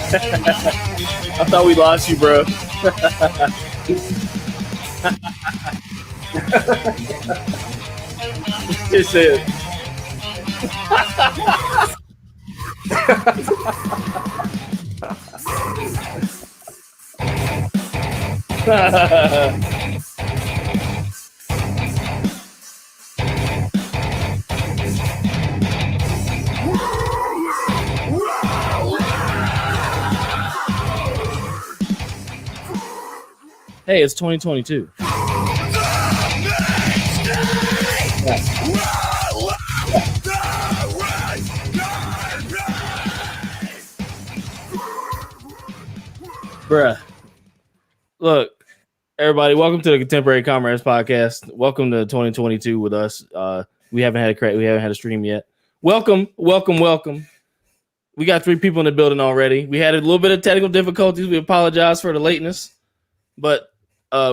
I thought we lost you, bro. Just said. Hey, it's 2022. Bruh. Look, everybody, welcome to the Contemporary Comrades Podcast. Welcome to 2022 with us. We haven't had a stream yet. Welcome. We got 3 people in the building already. We had a little bit of technical difficulties. We apologize for the lateness, but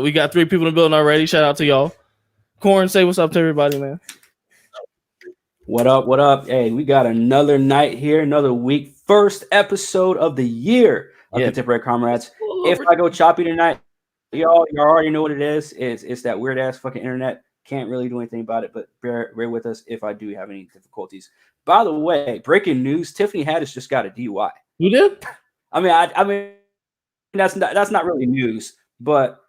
we got 3 people in the building already. Shout out to y'all. Corn, say what's up to everybody, man. What up? Hey, we got another night here, another week. First episode of the year of Contemporary Comrades. If I go choppy tonight, y'all already know what it is. It's that weird ass fucking internet. Can't really do anything about it, but bear with us if I do have any difficulties. By the way, breaking news: Tiffany Haddish just got a DUI. You did? I mean, that's not really news, but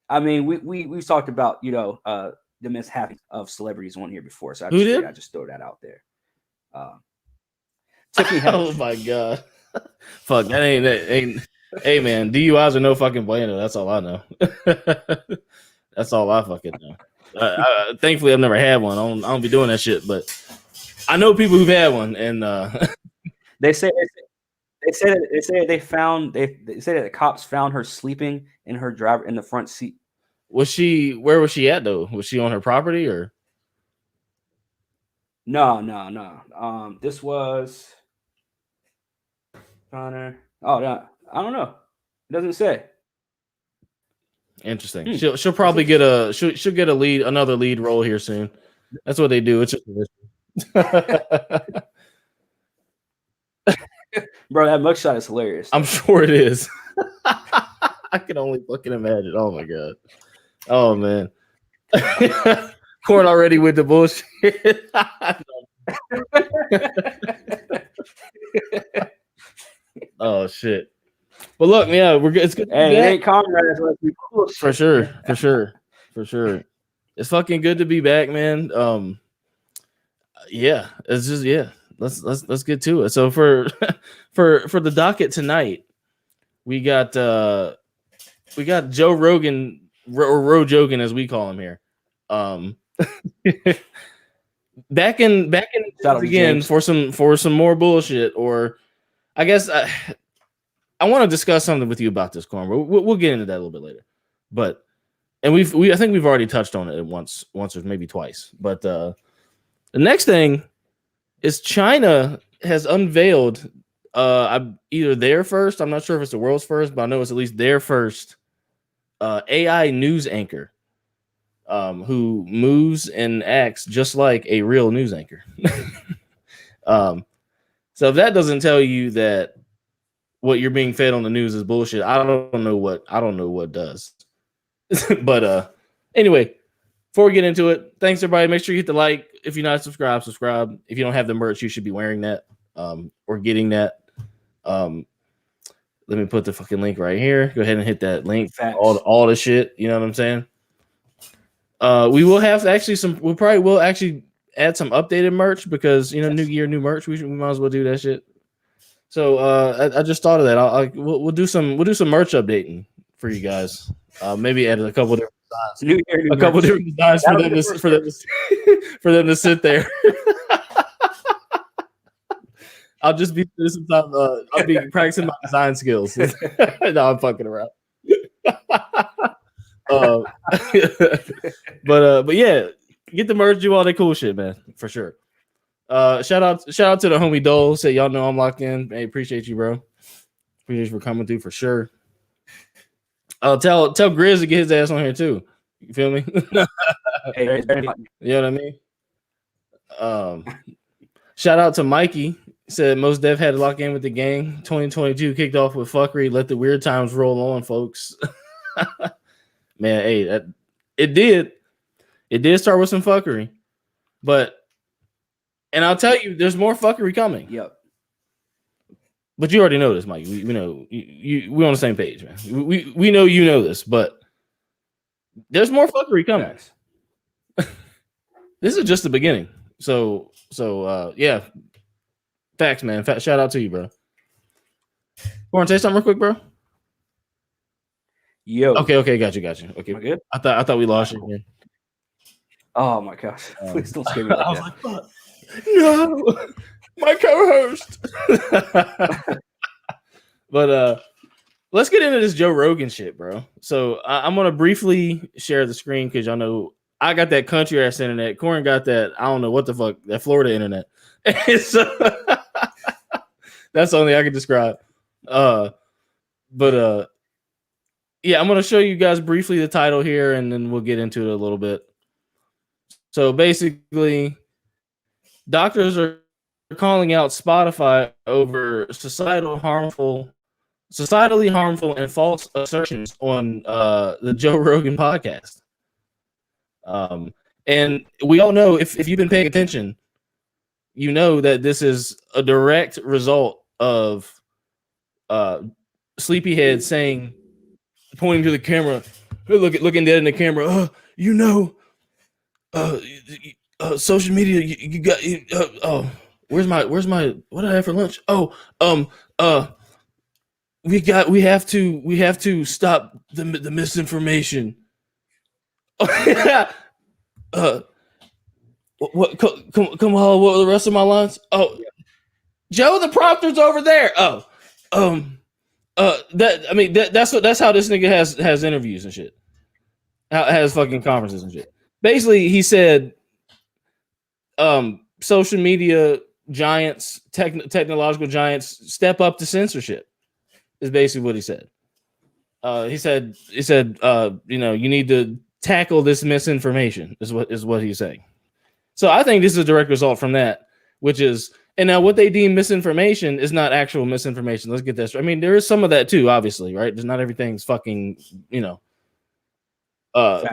I mean, we've talked about the mishap of celebrities on here before, so I just throw that out there. Tiffany Haddish. Oh my god, fuck that ain't. Hey man, DUIs are no fucking bueno. That's all I know. That's all I fucking know. Thankfully, I've never had one. I don't be doing that shit, but I know people who've had one, and they say that the cops found her sleeping in her driver in the front seat. Where was she at though? Was she on her property or? No. This was Connor. Oh no, I don't know. It doesn't say. Interesting. She'll probably get she'll get another lead role here soon. That's what they do. It's just bro, that mugshot is hilarious. I'm sure it is. I can only fucking imagine. Oh my god. Oh man. Corn already with the bullshit. Oh shit. But look, yeah, it's good. Hey, comrades, for sure. It's fucking good to be back, man. Yeah, it's just Let's get to it. So for the docket tonight, we got Joe Rogan or Rogan as we call him here. back in again for some more bullshit, or I guess I want to discuss something with you about this, Corn. We'll get into that a little bit later. But I think we've already touched on it once or maybe twice. But the next thing is China has unveiled either their first, I'm not sure if it's the world's first, but I know it's at least their first AI news anchor who moves and acts just like a real news anchor. So if that doesn't tell you that what you're being fed on the news is bullshit, I don't know what does. But anyway, before we get into it, thanks everybody. Make sure you hit the like. If you're not subscribed. If you don't have the merch, you should be wearing that or getting that. Let me put the fucking link right here. Go ahead and hit that link. All the shit. You know what I'm saying? We will have we probably will actually add some updated merch because new year, new merch. We might as well do that shit. So I just thought of that. We'll do some merch updating for you guys. Maybe add a couple different designs. Different designs for them to sit there. I'll just be I'll be practicing my design skills. No, I'm fucking around. But yeah, get the merch, do all that cool shit, man, for sure. Shout out to the homie Dole. Say y'all know I'm locked in. Hey, appreciate you, bro. Appreciate you for coming through for sure. Tell Grizz to get his ass on here too. You feel me? You know what I mean? Shout out to Mikey. said Most Def had to lock in with the gang. 2022 kicked off with fuckery. Let the weird times roll on, folks. Man, hey, it did. It did start with some fuckery, but and I'll tell you, there's more fuckery coming. Yep. But you already know this, Mike. We know we're on the same page, man. We know you know this, but there's more fuckery coming. This is just the beginning. So yeah. Facts, man. Shout out to you, bro. Want to say something real quick, bro? Yo. Okay, got you. Okay, good. I thought we lost you, man. Oh my gosh! Please don't scare me like that. Like, fuck. No, my co-host. But let's get into this Joe Rogan shit, bro. So I'm gonna briefly share the screen because y'all know I got that country ass internet. Corin got that I don't know what the fuck that Florida internet. So that's the only I can describe. But yeah, I'm gonna show you guys briefly the title here, and then we'll get into it a little bit. So basically, doctors are calling out Spotify over societally harmful and false assertions on the Joe Rogan podcast. And we all know if you've been paying attention, you know that this is a direct result of Sleepyhead saying, pointing to the camera, looking dead in the camera. Social media. You got. Where's my? What did I have for lunch? We have to stop the misinformation. What? Come on. What are the rest of my lines? Oh, Joe, the prompter's over there. That's how this nigga has interviews and shit. Has fucking conferences and shit. Basically, he said, social media giants, technological giants, step up to censorship. Is basically what he said. He said, you need to tackle this misinformation. Is what he's saying. So I think this is a direct result from that, which is, and now what they deem misinformation is not actual misinformation. Let's get this. I mean, there is some of that too, obviously, right? There's not everything's fucking,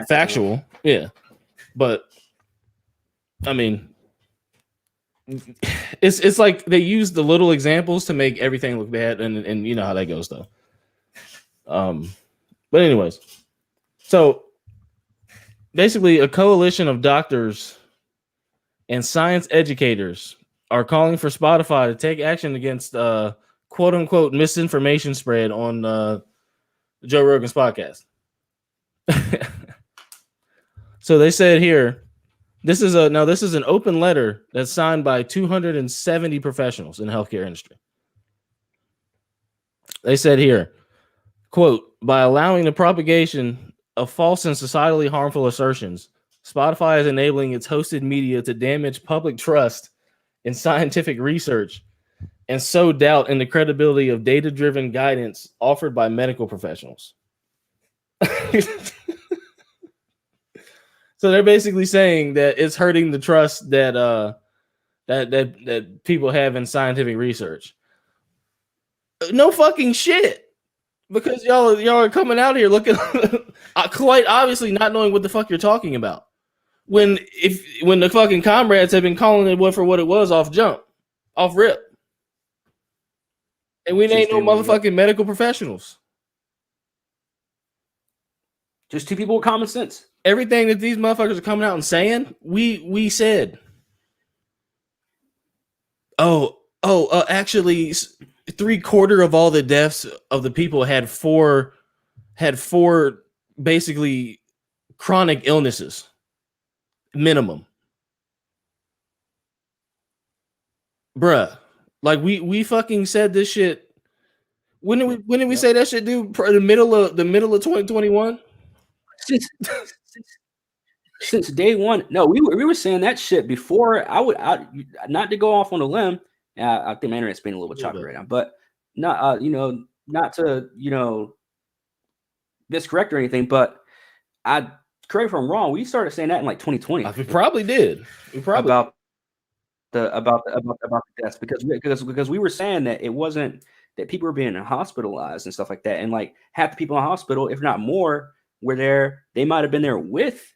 factual. Yeah. But I mean, it's like they use the little examples to make everything look bad, and you know how that goes though. But anyways, so basically a coalition of doctors and science educators are calling for Spotify to take action against quote unquote misinformation spread on Joe Rogan's podcast. So they said here, this is an open letter that's signed by 270 professionals in the healthcare industry. They said here, quote, by allowing the propagation of false and societally harmful assertions, Spotify is enabling its hosted media to damage public trust in scientific research and sow doubt in the credibility of data-driven guidance offered by medical professionals. So they're basically saying that it's hurting the trust that that people have in scientific research. No fucking shit. Because y'all are coming out here looking quite obviously not knowing what the fuck you're talking about. When the fucking comrades have been calling it for what it was off rip. And we ain't no motherfucking medical professionals. Just two people with common sense. Everything that these motherfuckers are coming out and saying, we said. Actually, 3/4 of all the deaths of the people had four basically chronic illnesses minimum. Bruh, like we fucking said this shit. When did we say that shit, dude? The middle of 2021. Since day one. No, we were saying that shit before. I not to go off on a limb. I think my internet's being a little bit choppy right now, but not not to miscorrect or anything, but correct if I'm wrong. We started saying that in like 2020. We probably did. the deaths because we were saying that it wasn't that people were being hospitalized and stuff like that, and like half the people in the hospital, if not more, were there. They might have been there with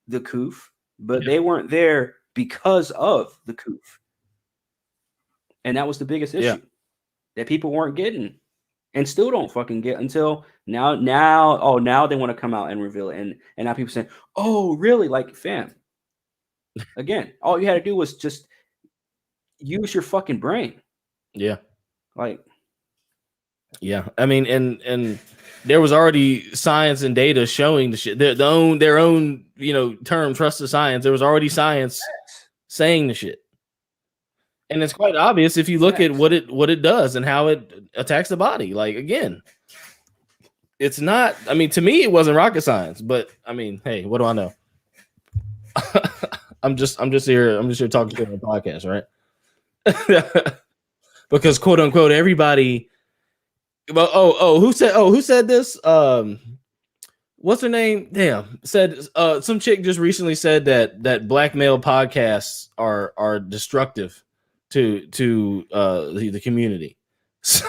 the coof, but they weren't there because of the coof, and that was the biggest issue that people weren't getting, and still don't fucking get until now. Now they want to come out and reveal it, and now people saying, "Oh, really?" Like, fam. Again, all you had to do was just use your fucking brain. Yeah. Like, yeah. I mean, and there was already science and data showing the shit. Their own, term, trust the science. There was already science saying the shit. And it's quite obvious if you look at what it does and how it attacks the body. Like, again, it's not, I mean, to me, it wasn't rocket science, but I mean, hey, what do I know? I'm just here talking to you on the podcast, right? Because quote unquote everybody. Well, who said this? What's her name? Damn, said some chick just recently said that black male podcasts are destructive to the community. So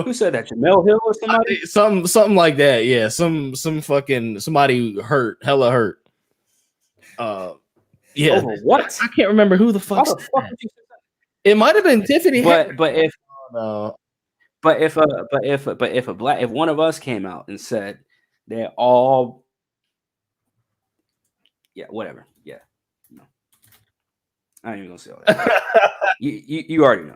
who said that? Jamel Hill or somebody? Something like that. Yeah, some fucking somebody hella hurt. Yeah. Over what? I can't remember who the fuck. It might have been Tiffany. But if if one of us came out and said they're all, whatever, no, I ain't even gonna say all that. you already know.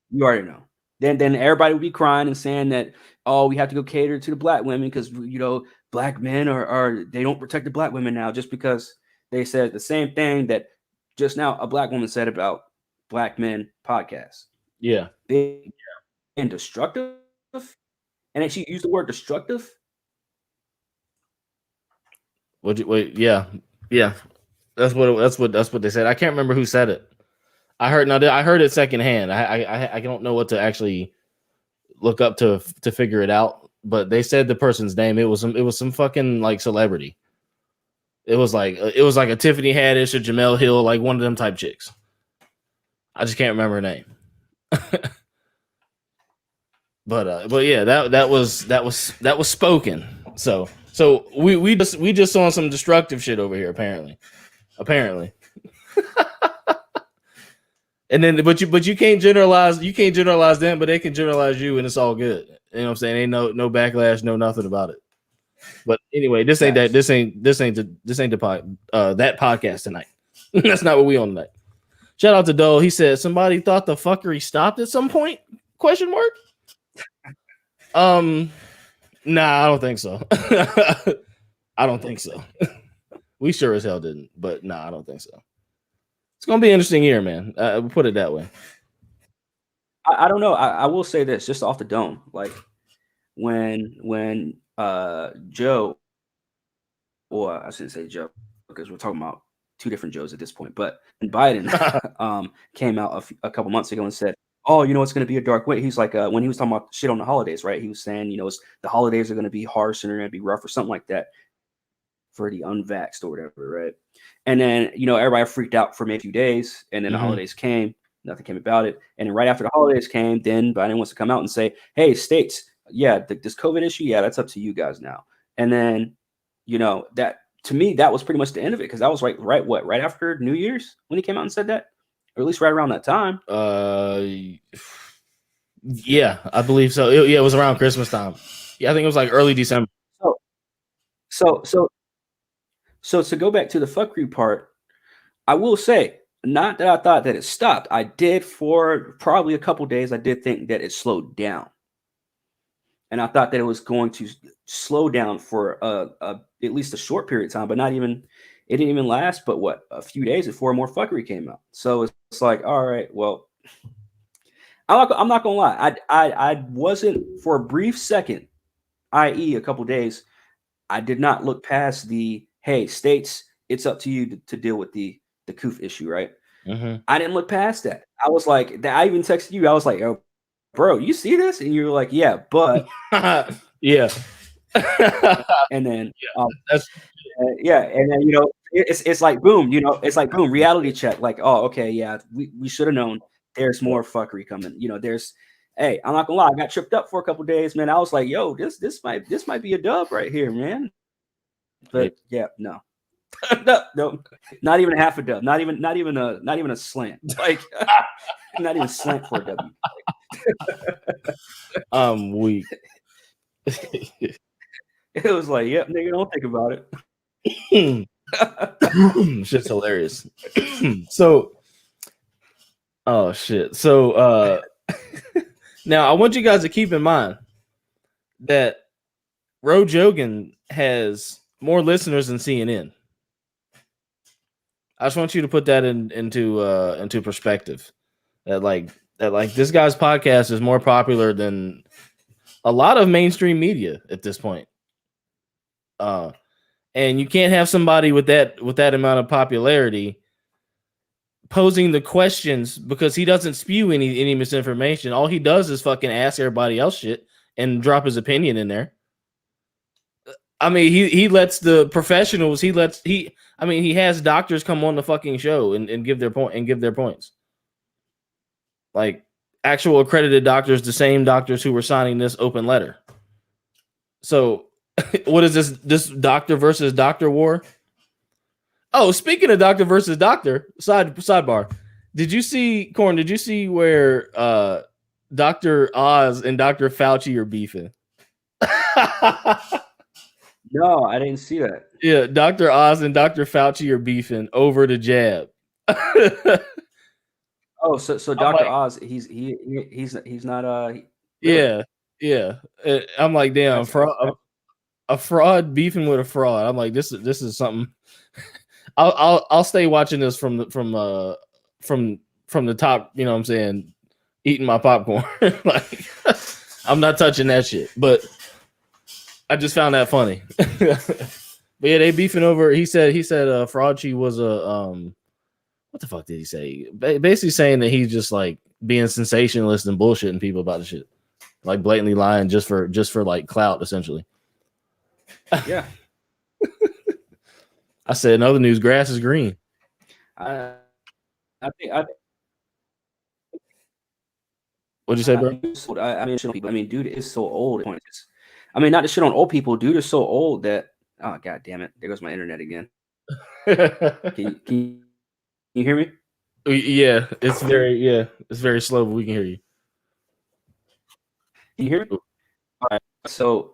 You already know. Then everybody would be crying and saying that, oh, we have to go cater to the black women because black men are they don't protect the black women now just because they said the same thing that just now a black woman said about black men podcasts. Yeah. Being destructive. And then she used the word destructive. Yeah. That's what they said. I can't remember who said it. I heard it secondhand. I don't know what to actually look up to figure it out, but they said the person's name. It was some fucking like celebrity. It was like a Tiffany Haddish or Jamel Hill, like one of them type chicks. I just can't remember her name. But yeah, that was spoken. So we just saw some destructive shit over here apparently. And then but you can't generalize them, but they can generalize you and it's all good. You know what I'm saying? Ain't no backlash, no nothing about it. But anyway, this ain't that podcast tonight. That's not what we on tonight. Shout out to Dole. He said somebody thought the fuckery stopped at some point? ? Nah, I don't think so. I don't think so. We sure as hell didn't, but nah, I don't think so. It's gonna be an interesting year, man. We'll put it that way. I don't know. I will say this just off the dome, like when Joe, or I shouldn't say Joe because we're talking about two different Joes at this point, but when Biden came out a couple months ago and said, oh, it's going to be a dark winter. He's like, when he was talking about shit on the holidays, right? He was saying, the holidays are going to be harsh and they're going to be rough or something like that for the unvaxxed or whatever, right? And then, everybody freaked out for maybe a few days, and then the holidays came, nothing came about it. And then right after the holidays came, then Biden wants to come out and say, hey, states, this COVID issue, that's up to you guys now. And then, that to me, that was pretty much the end of it because that was right after New Year's when he came out and said that, or at least right around that time. Yeah, I believe so. It was around Christmas time. Yeah, I think it was like early December. So to go back to the fuckery part, I will say, not that I thought that it stopped. I did for probably a couple days. I did think that it slowed down, and I thought that it was going to slow down for at least a short period of time, but not even. It didn't even last, but a few days before more fuckery came out. So it's like, all right, well, I'm not gonna lie. I wasn't for a brief second, i.e., a couple days. I did not look past the hey states. It's up to you to deal with the coof issue, right? I didn't look past that. I was like, I even texted you. I was like, oh, bro, you see this? And you were like, yeah, but yeah. And then Yeah, and then it's like boom, it's like boom, reality check. Like, oh, okay, yeah, we should have known. There's more fuckery coming. Hey, I'm not gonna lie, I got tripped up for a couple days, man. I was like, yo, this might be a dub right here, man. But yeah, no. no, not even half a dub, not even a slant. Like not even slant for a W. I'm weak. It was like, yep, nigga, don't think about it. Shit's hilarious. So, oh shit. So, now I want you guys to keep in mind that Rogan has more listeners than CNN. I just want you to put that into perspective. That this guy's podcast is more popular than a lot of mainstream media at this point. And you can't have somebody with that amount of popularity posing the questions because he doesn't spew any misinformation. All he does is fucking ask everybody else shit and drop his opinion in there. I mean, he lets the professionals. He has doctors come on the fucking show and give their points. Like actual accredited doctors, the same doctors who were signing this open letter. So, what is this doctor versus doctor war? Oh, speaking of doctor versus doctor, sidebar. Did you see, Corn? Did you see where Dr. Oz and Dr. Fauci are beefing? No, I didn't see that. Yeah, Dr. Oz and Dr. Fauci are beefing over the jab. Oh, so Dr. Oz, he's not really? Yeah. I'm like, damn, a fraud beefing with a fraud. I'm like, this is something. I'll stay watching this from the top. You know what I'm saying? Eating my popcorn. Like, I'm not touching that shit. But I just found that funny. But yeah, they beefing over. He said Fraudchi was a what the fuck did he say? Basically saying that he's just like being sensationalist and bullshitting people about the shit, like blatantly lying just for like clout, essentially. Yeah. I said in other news, grass is green. I think. What'd you say, bro? I mean, dude is so old. I mean, not to shit on old people. Dude is so old that. Oh, god damn it! There goes my internet again. Can you hear me? Yeah, it's very slow, but we can hear you. Can you hear me? All right. So,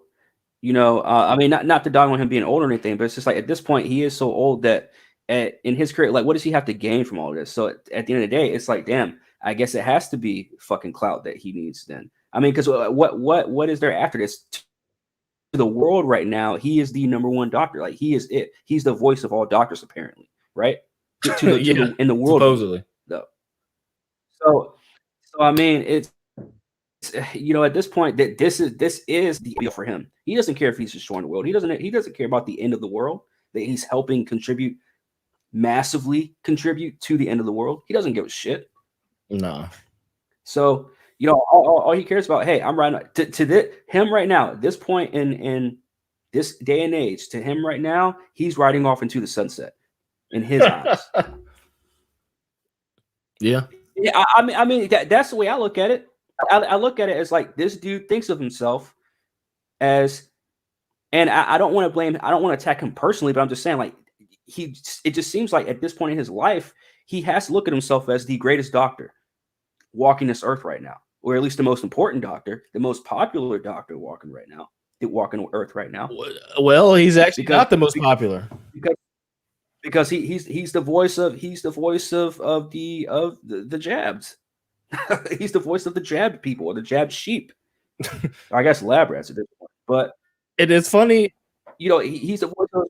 I mean, not to dog on him being old or anything, but it's just like at this point he is so old that in his career, like, what does he have to gain from all of this? So at the end of the day, it's like, damn, I guess it has to be fucking clout that he needs then. I mean, because what is there after this? To the world right now, he is the number one doctor. Like, he is it. He's the voice of all doctors, apparently, right? In the world, supposedly. Though. So I mean, it's at this point that this is the deal for him. He doesn't care if he's destroying the world. He doesn't care about the end of the world, that he's helping massively contribute to the end of the world. He doesn't give a shit. No. So, all he cares about, hey, I'm right to him right now, at this point in this day and age, to him right now, he's riding off into the sunset in his eyes. Yeah. Yeah, I mean that's the way I look at it. I look at it as like this dude thinks of himself as, and I don't want to blame, I don't want to attack him personally, but I'm just saying, like, it just seems like at this point in his life, he has to look at himself as the greatest doctor walking this earth right now, or at least the most important doctor, the most popular doctor walking earth right now. Well, he's actually not the most popular because he's the voice of the jabs. He's the voice of the jabbed people, or the jabbed sheep. I guess lab rats at this point. But it is funny, he's the voice of.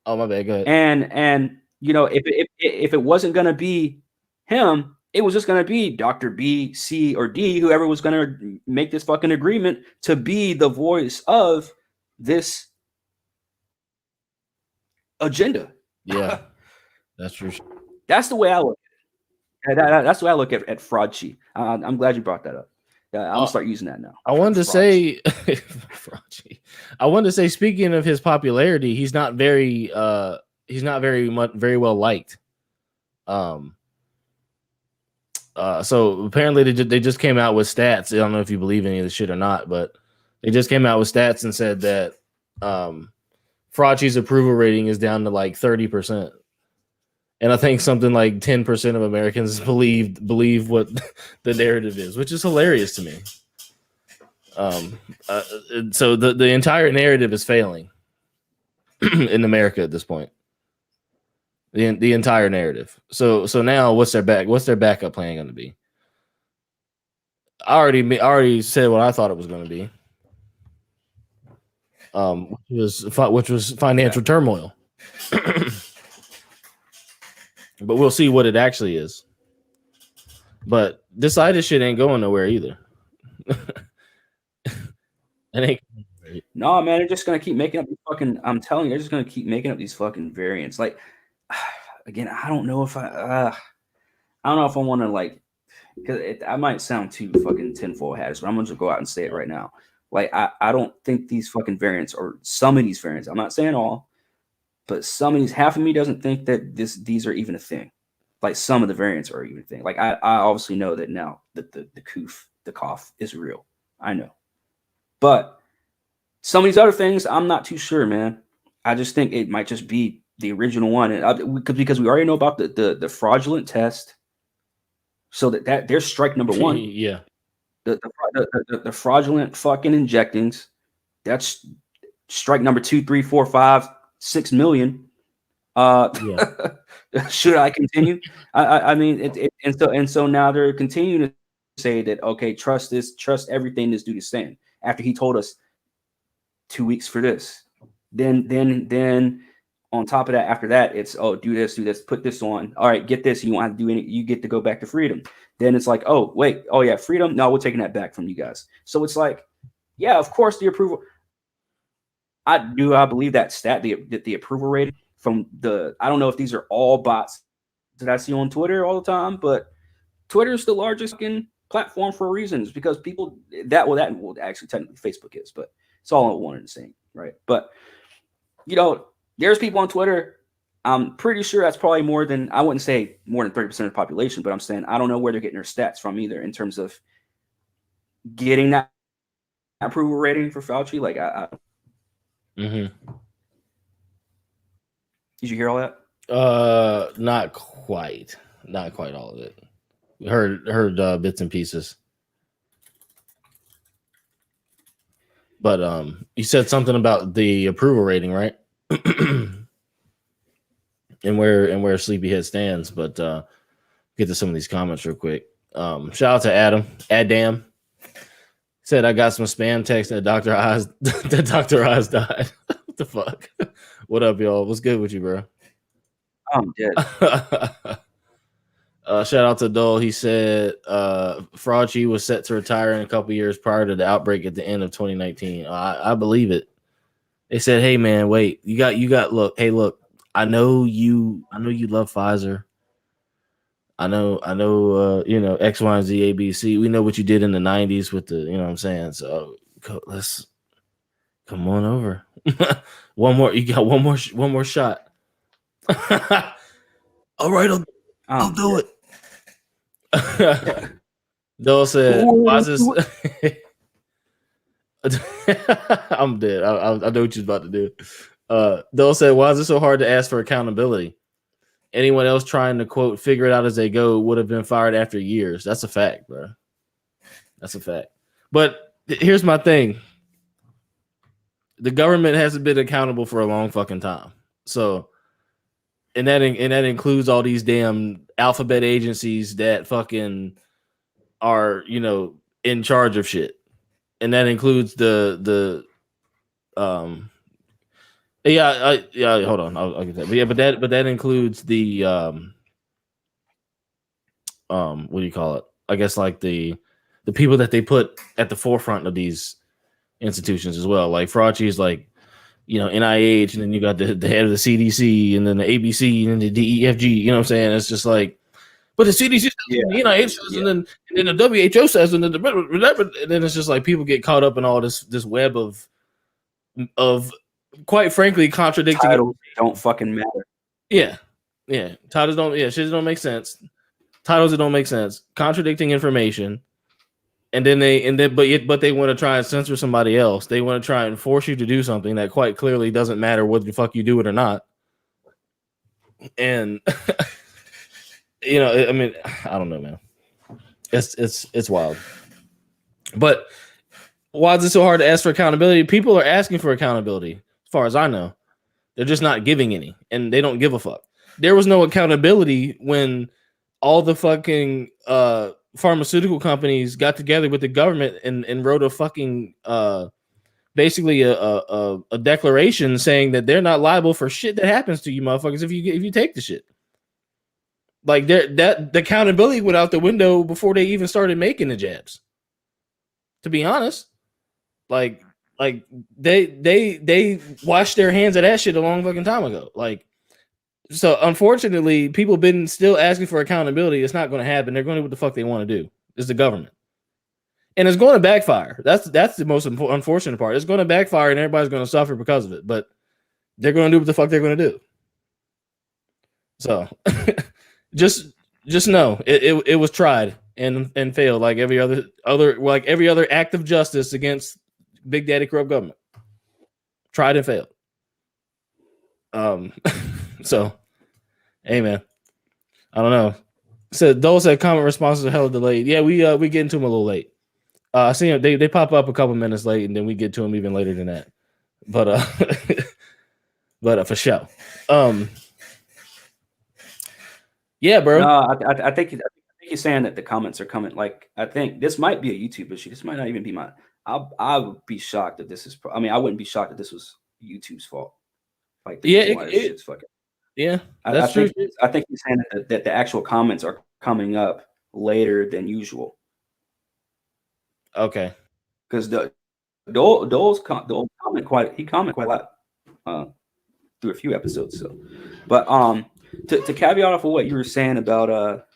Oh, my bad. Go ahead. And if it wasn't gonna be him, it was just gonna be Dr. B, C, or D, whoever was gonna make this fucking agreement to be the voice of this agenda. Yeah, that's true. That's the way I look. That's the way I look at Fraudchi. I'm glad you brought that up. I'm gonna start using that now. I wanted to say, I wanted to say, speaking of his popularity, he's not very well liked. So apparently they just came out with stats. I don't know if you believe any of this shit or not, but they just came out with stats and said that Fauci's approval rating is down to like 30%. And I think something like 10% of Americans believe what the narrative is, which is hilarious to me. So the entire narrative is failing in America at this point. The entire narrative. So now what's their backup plan going to be? I already said what I thought it was going to be. Which was financial turmoil. But we'll see what it actually is. But this IDIS shit ain't going nowhere either. It ain't. No, man, they're just gonna keep making up these fucking. I'm telling you, they're just gonna keep making up these fucking variants. Like, again, I don't know if I want to like, because I might sound too fucking tinfoil hattish, but I'm gonna just go out and say it right now. Like, I don't think these fucking variants, or some of these variants, I'm not saying all, but some of these, half of me doesn't think that these are even a thing. Like, some of the variants are even a thing. Like, I obviously know that now that the cough is real. I know. But some of these other things, I'm not too sure, man. I just think it might just be the original one. And because we already know about the fraudulent test. So that there's strike number one. Yeah. The fraudulent fucking injectings. That's strike number 2, 3, 4, 5, 6 million. Yeah. Should I continue? I mean, and so now they're continuing to say that, okay, trust everything this dude is saying. After he told us 2 weeks for this, then on top of that, after that, it's, oh, do this, put this on. All right, get this. You won't have to do any. You get to go back to freedom. Then it's like, oh wait, oh yeah, freedom. No, we're taking that back from you guys. So it's like, yeah, of course the approval. I believe that stat, the approval rating from I don't know if these are all bots that I see on Twitter all the time, but Twitter is the largest platform for reasons, because people that actually technically Facebook is, but it's all one and the same, right? But there's people on Twitter. I'm pretty sure that's probably more than, I wouldn't say more than 30% of the population, but I'm saying I don't know where they're getting their stats from either in terms of getting that approval rating for Fauci. Like, Mm-hmm. Did you hear all that? Not quite all of it. Heard bits and pieces. But you said something about the approval rating, right? and where Sleepyhead stands. But get to some of these comments real quick. Shout out to Adam. Said I got some spam text that Dr. Oz died. What the fuck? What up, y'all? What's good with you, bro? I'm dead. Shout out to Dole. He said Fauci was set to retire in a couple years prior to the outbreak at the end of 2019. I believe it. They said, "Hey man, wait, you got look. Hey, look, I know you love Pfizer. I know, X, Y, and Z, A, B, C. We know what you did in the 90s with the, you know what I'm saying? So let's come on over. One more. You got one more shot. All right, I'll do it. Dole said, why is this? I'm dead. I know what you're about to do. Dole said, why is it so hard to ask for accountability? Anyone else trying to, quote, figure it out as they go would have been fired after years. That's a fact, bro. That's a fact. But here's my thing. The government hasn't been accountable for a long fucking time. So, and that includes all these damn alphabet agencies that fucking are, in charge of shit. And that includes the hold on, I'll get that. But yeah, but that includes the what do you call it? I guess like the people that they put at the forefront of these institutions as well. Like Fauci's like, NIH, and then you got the head of the CDC, and then the ABC, and then the DEFG. You know what I'm saying? It's just like but the CDC says, and the NIH says, and then the WHO says, and then and then it's just like people get caught up in all this web of quite frankly contradicting. Titles don't fucking matter. Yeah. Titles don't. Yeah, shit don't make sense. Titles that don't make sense. Contradicting information, and then but they want to try and censor somebody else. They want to try and force you to do something that quite clearly doesn't matter whether the fuck you do it or not. And I mean, I don't know, man. It's wild. But why is it so hard to ask for accountability? People are asking for accountability, as far as I know. They're just not giving any, and they don't give a fuck. There was no accountability when all the fucking pharmaceutical companies got together with the government and wrote a fucking basically a declaration saying that they're not liable for shit that happens to you motherfuckers if you take the shit. Like the accountability went out the window before they even started making the jabs. To be honest, like they washed their hands of that shit a long fucking time ago. Like, so unfortunately, people have been still asking for accountability. It's not going to happen. They're going to do what the fuck they want to do. It's the government, and it's going to backfire. That's the most unfortunate part. It's going to backfire, and everybody's going to suffer because of it. But they're going to do what the fuck they're going to do. So, just know it was tried and failed, like every other act of justice against Big Daddy corrupt government. Tried and failed. So, hey man, I don't know. So those said comment responses are hella delayed. Yeah, we get into them a little late. I see them, they pop up a couple minutes late, and then we get to them even later than that. But for sure. Yeah, bro. I think you're saying that the comments are coming. Like, I think this might be a YouTube issue. This might not even be mine. I would be shocked if this is. I mean, I wouldn't be shocked if this was YouTube's fault. Like, it's fucking. Yeah, that's true. I think you're saying that the actual comments are coming up later than usual. Okay. Because the old comment quite a lot through a few episodes. So, but to caveat off of what you were saying about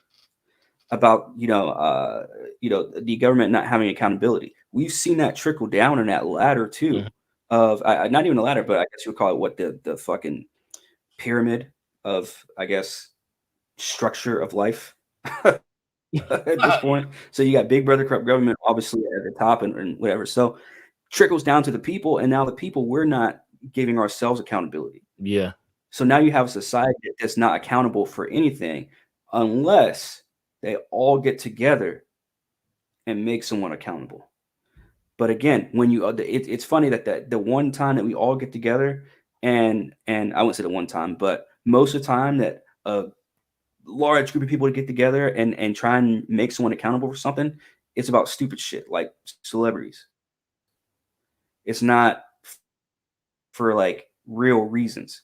the government not having accountability, we've seen that trickle down in that ladder too. Mm-hmm. Of not even a ladder, but I guess you would call it what the fucking pyramid of, I guess, structure of life at this point. So you got Big Brother corrupt government obviously at the top and whatever. So trickles down to the people, and now the people, we're not giving ourselves accountability. Yeah. So now you have a society that's not accountable for anything unless they all get together and make someone accountable. But again, when it's funny that the one time that we all get together, and I wouldn't say the one time, but most of the time that a large group of people get together and try and make someone accountable for something, it's about stupid shit like celebrities. It's not for like real reasons.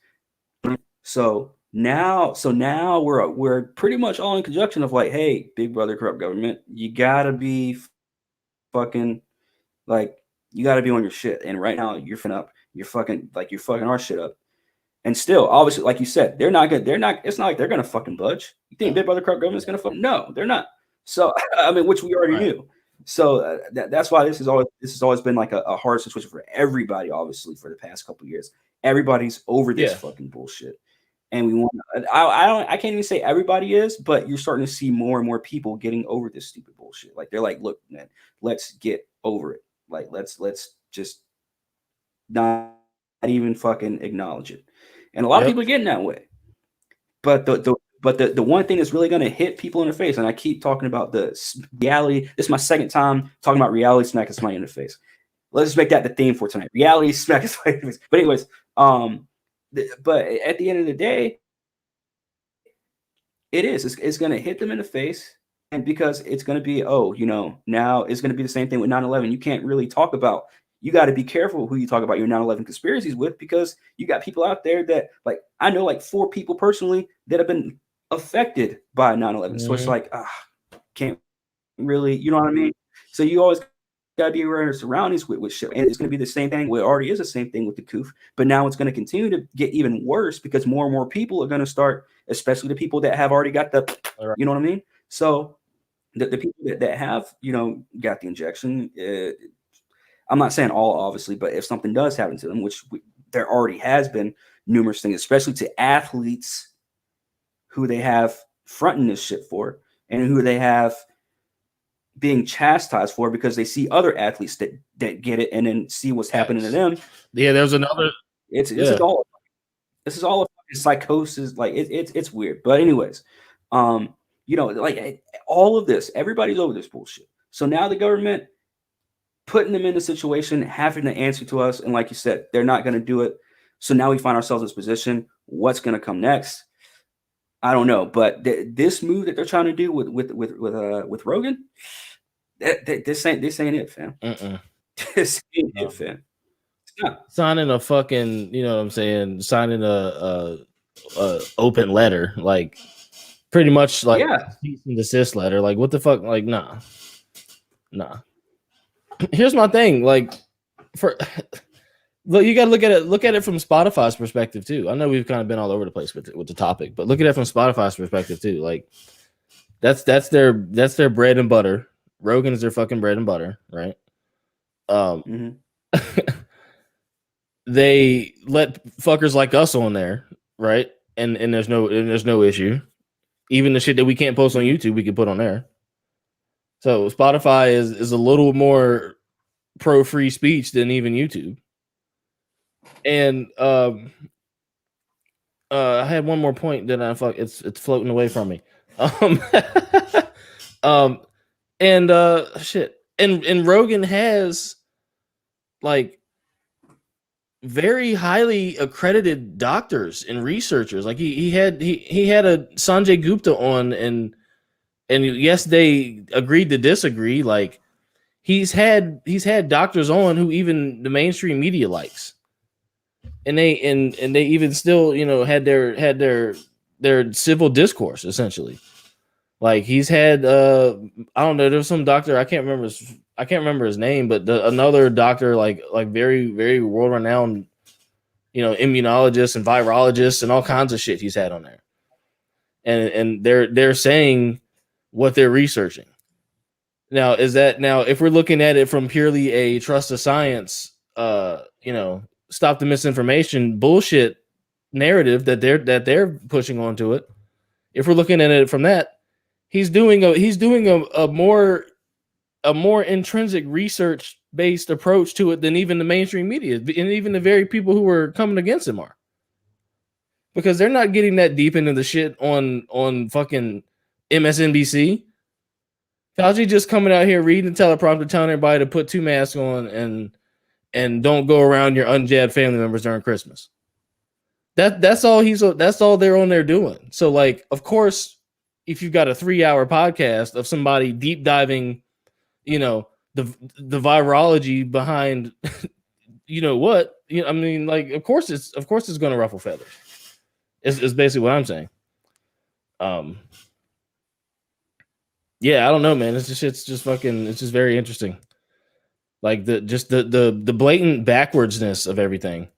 So now we're pretty much all in conjunction of like, hey, Big Brother corrupt government, you gotta be fucking. Like, you got to be on your shit. And right now, you're fucking our shit up. And still, obviously, like you said, it's not like they're going to fucking budge. You think Big Brother corrupt government is going to fuck? No, they're not. So, I mean, which we already knew. So that's why this has always been like a hard situation for everybody, obviously, for the past couple of years. Everybody's over this fucking bullshit. And we want, I can't even say everybody is, but you're starting to see more and more people getting over this stupid bullshit. Like, they're like, look, man, let's get over it. Like, let's just not even fucking acknowledge it. And a lot of people are getting that way. But the one thing that's really going to hit people in the face, and I keep talking about the reality. This is my second time talking about reality smack somebody in the face. Let's just make that the theme for tonight. Reality smack somebody in the face. But anyways, but at the end of the day, it's going to hit them in the face. And because it's going to be, now it's going to be the same thing with 9/11. You can't really talk about, you got to be careful who you talk about your 9/11 conspiracies with, because you got people out there that, like, I know like 4 people personally that have been affected by 9/11. Mm-hmm. So it's like, can't really, you know what I mean? So you always got to be aware of your surroundings with shit. And it's going to be the same thing. Well, it already is the same thing with the COOF, but now it's going to continue to get even worse because more and more people are going to start especially the people that have already got the, you know what I mean? So the people that have, got the injection, I'm not saying all, obviously, but if something does happen to them, which there already has been numerous things, especially to athletes who they have fronting this shit for and who they have being chastised for because they see other athletes that get it and then see what's happening to them. Yeah, there's another. This is all a psychosis. Like it's weird. But anyways, like all of this, everybody's over this bullshit. So now the government putting them in a situation, having to answer to us, and like you said, they're not going to do it. So now we find ourselves in this position. What's going to come next? I don't know. But this move that they're trying to do with Rogan, this ain't it, fam. This ain't it, fam. Signing a fucking, you know what I'm saying? Signing a open letter, like pretty much like cease and desist letter. Like what the fuck? Like nah. Here's my thing. Like look, you gotta look at it from Spotify's perspective too. I know we've kind of been all over the place with the topic, but look at it from Spotify's perspective too. Like that's their bread and butter. Rogan is their fucking bread and butter, right? They let fuckers like us on there, right? And there's no issue. Even the shit that we can't post on YouTube, we can put on there. So Spotify is a little more pro free speech than even YouTube. And I had one more point that it's floating away from me. Shit. And Rogan has like very highly accredited doctors and researchers. Like he had a Sanjay Gupta on, and yes, they agreed to disagree. Like he's had doctors on who even the mainstream media likes, and they even still had their civil discourse essentially. Like he's had I don't know, there's some doctor I can't remember his name, but another doctor like very, very world renowned, immunologist and virologist and all kinds of shit he's had on there. And they're saying what they're researching. Now, if we're looking at it from purely a trust of science, stop the misinformation bullshit narrative that they're pushing onto it. If we're looking at it from that, he's doing a more intrinsic research based approach to it than even the mainstream media and even the very people who were coming against him are, because they're not getting that deep into the shit on fucking MSNBC. Fauci just coming out here reading the teleprompter, telling everybody to put 2 masks on and don't go around your unjabbed family members during Christmas. That's all they're on there doing. So like, of course, if you've got a 3-hour podcast of somebody deep diving, the virology behind, what, I mean, like, of course it's going to ruffle feathers. Is basically what I'm saying. Yeah, I don't know, man. It's just very interesting. Like the blatant backwardsness of everything,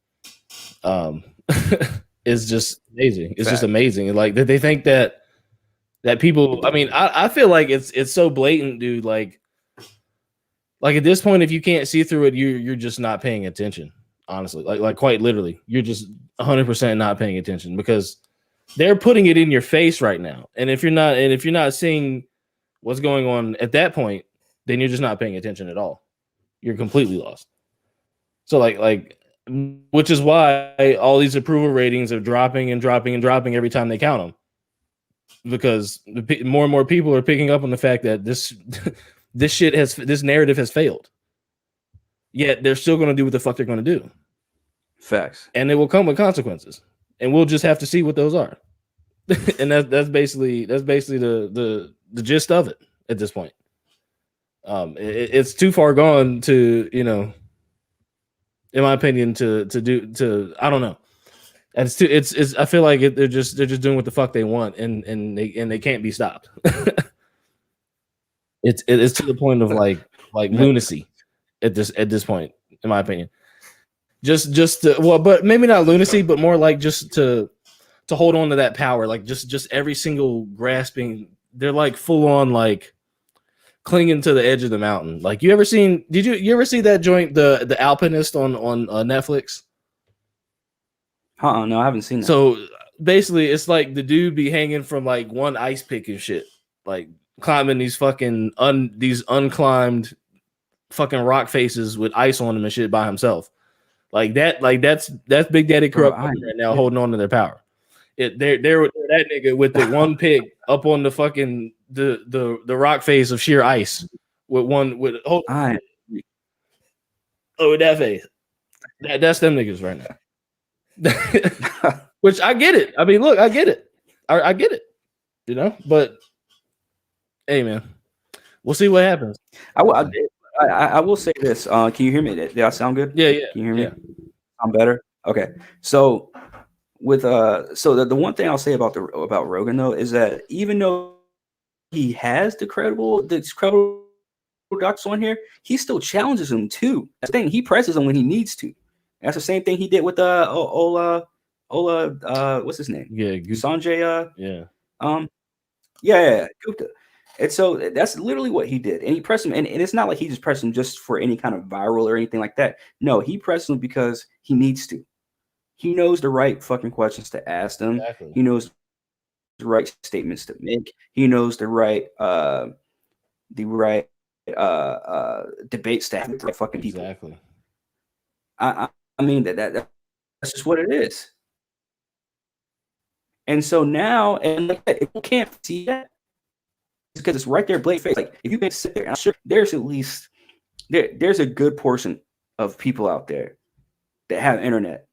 is just amazing. It's just amazing. Like they think that people. I mean, I feel like it's so blatant, dude. Like at this point, if you can't see through it, you're just not paying attention. Honestly, like quite literally, you're just 100% not paying attention, because they're putting it in your face right now. And if you're not seeing what's going on at that point, then you're just not paying attention at all. You're completely lost. So like, which is why all these approval ratings are dropping and dropping and dropping every time they count them, because more and more people are picking up on the fact that this narrative has failed. Yet they're still going to do what the fuck they're going to do. Facts. And it will come with consequences, and we'll just have to see what those are. And that's basically the gist of it at this point. It's too far gone to, in my opinion, to I don't know. And it's I feel like they're just doing what the fuck they want, and they can't be stopped. It's to the point of like lunacy at this point, in my opinion. Just to, but maybe not lunacy, but more like just to to hold on to that power, like just every single grasping. They're like full on like clinging to the edge of the mountain. Like you ever see that joint, the Alpinist on Netflix? No, I haven't seen that. So basically, it's like the dude be hanging from like one ice pick and shit, like climbing these fucking these unclimbed fucking rock faces with ice on them and shit by himself. Like that's Big Daddy Corrupt right now, holding on to their power. They're that nigga with the one pig up on the fucking the rock face of sheer ice with with that face. That's them niggas right now. Which I get it. I mean, look, I get it. I get it. You know, but hey, man, we'll see what happens. I will say this. Can you hear me? Did I sound good? Yeah. Can you hear me? Yeah. I'm better. Okay. So with the one thing I'll say about Rogan though is that even though he has the credible ducks on here, he still challenges him too. That's the thing. He presses him when he needs to. That's the same thing he did with Ola what's his name? Yeah, Sanjay. Gupta. And so that's literally what he did. And he pressed him, and it's not like he just pressed him just for any kind of viral or anything like that. No, he pressed him because he needs to. He knows the right fucking questions to ask them. Exactly. He knows the right statements to make. He knows the right debates to have with the fucking people. Exactly. I mean that's just what it is. And so now, and like if you can't see that, because it's right there, blade face. Like if you can sit there, I'm sure there's at least there's a good portion of people out there that have internet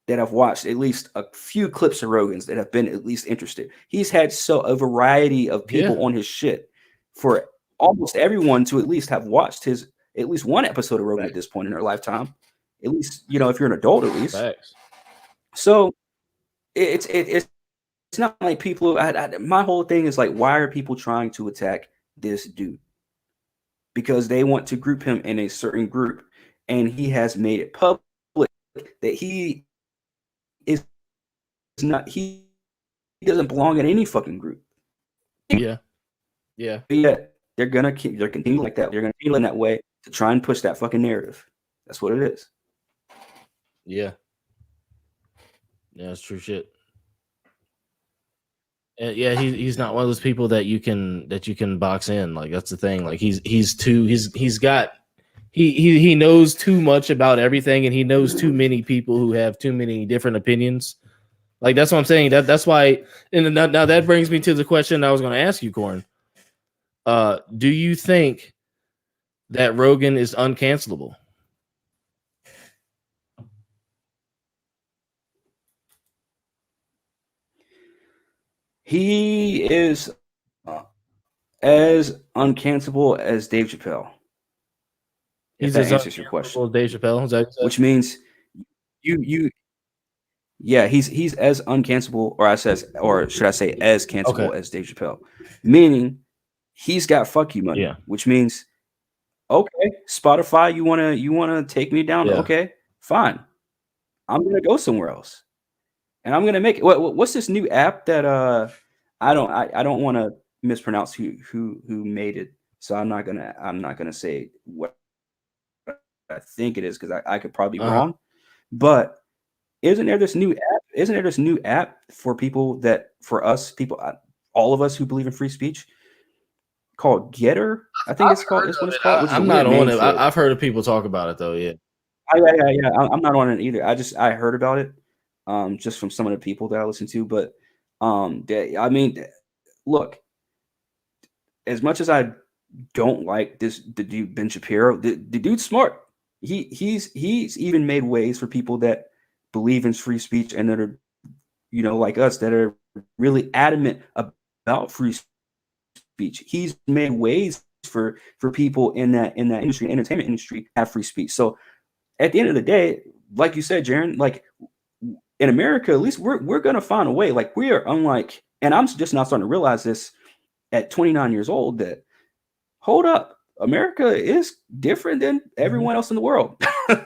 that have watched at least a few clips of Rogan's that have been at least interested. He's had a variety of people on his shit for almost everyone to at least have watched his at least one episode of Rogan at this point in their lifetime. At least, you know, if you're an adult, at least. Facts. So it's not like people. My whole thing is like, why are people trying to attack this dude? Because they want to group him in a certain group, and he has made it public that he is not. He doesn't belong in any fucking group. Yeah. But yet they're continuing like that. They're gonna continue in that way to try and push that fucking narrative. That's what it is. Yeah, that's true shit. And yeah, he's not one of those people that you can box in. Like that's the thing. Like he knows too much about everything, and he knows too many people who have too many different opinions. Like that's what I'm saying. That's why. And now that brings me to the question I was going to ask you, Corn. Do you think that Rogan is uncancelable? He is as uncancelable as Dave Chappelle. He's as answers your question. Dave Chappelle, which means he's as uncancelable, or should I say as cancelable as Dave Chappelle, meaning he's got fuck you money, which means okay, Spotify, you wanna take me down? Okay, fine, I'm gonna go somewhere else. And I'm gonna make it. What's this new app that I don't want to mispronounce who made it, so I'm not gonna say what I think it is because I could probably be wrong. But isn't there this new app for people all of us who believe in free speech called Getter? I think it's what it's called. I'm not on it. I've heard of people talk about it though. Yeah. I'm not on it either. I heard about it. Just from some of the people that I listen to, but I mean, look, as much as I don't like the dude Ben Shapiro, the dude's smart. He's even made ways for people that believe in free speech and that are, you know, like us, that are really adamant about free speech. He's made ways for people in that industry, entertainment industry, have free speech. So at the end of the day, like you said, Jaron, like in America, at least we're gonna find a way. Like we are unlike, and I'm just now starting to realize this at 29 years old, that hold up, America is different than everyone else in the world.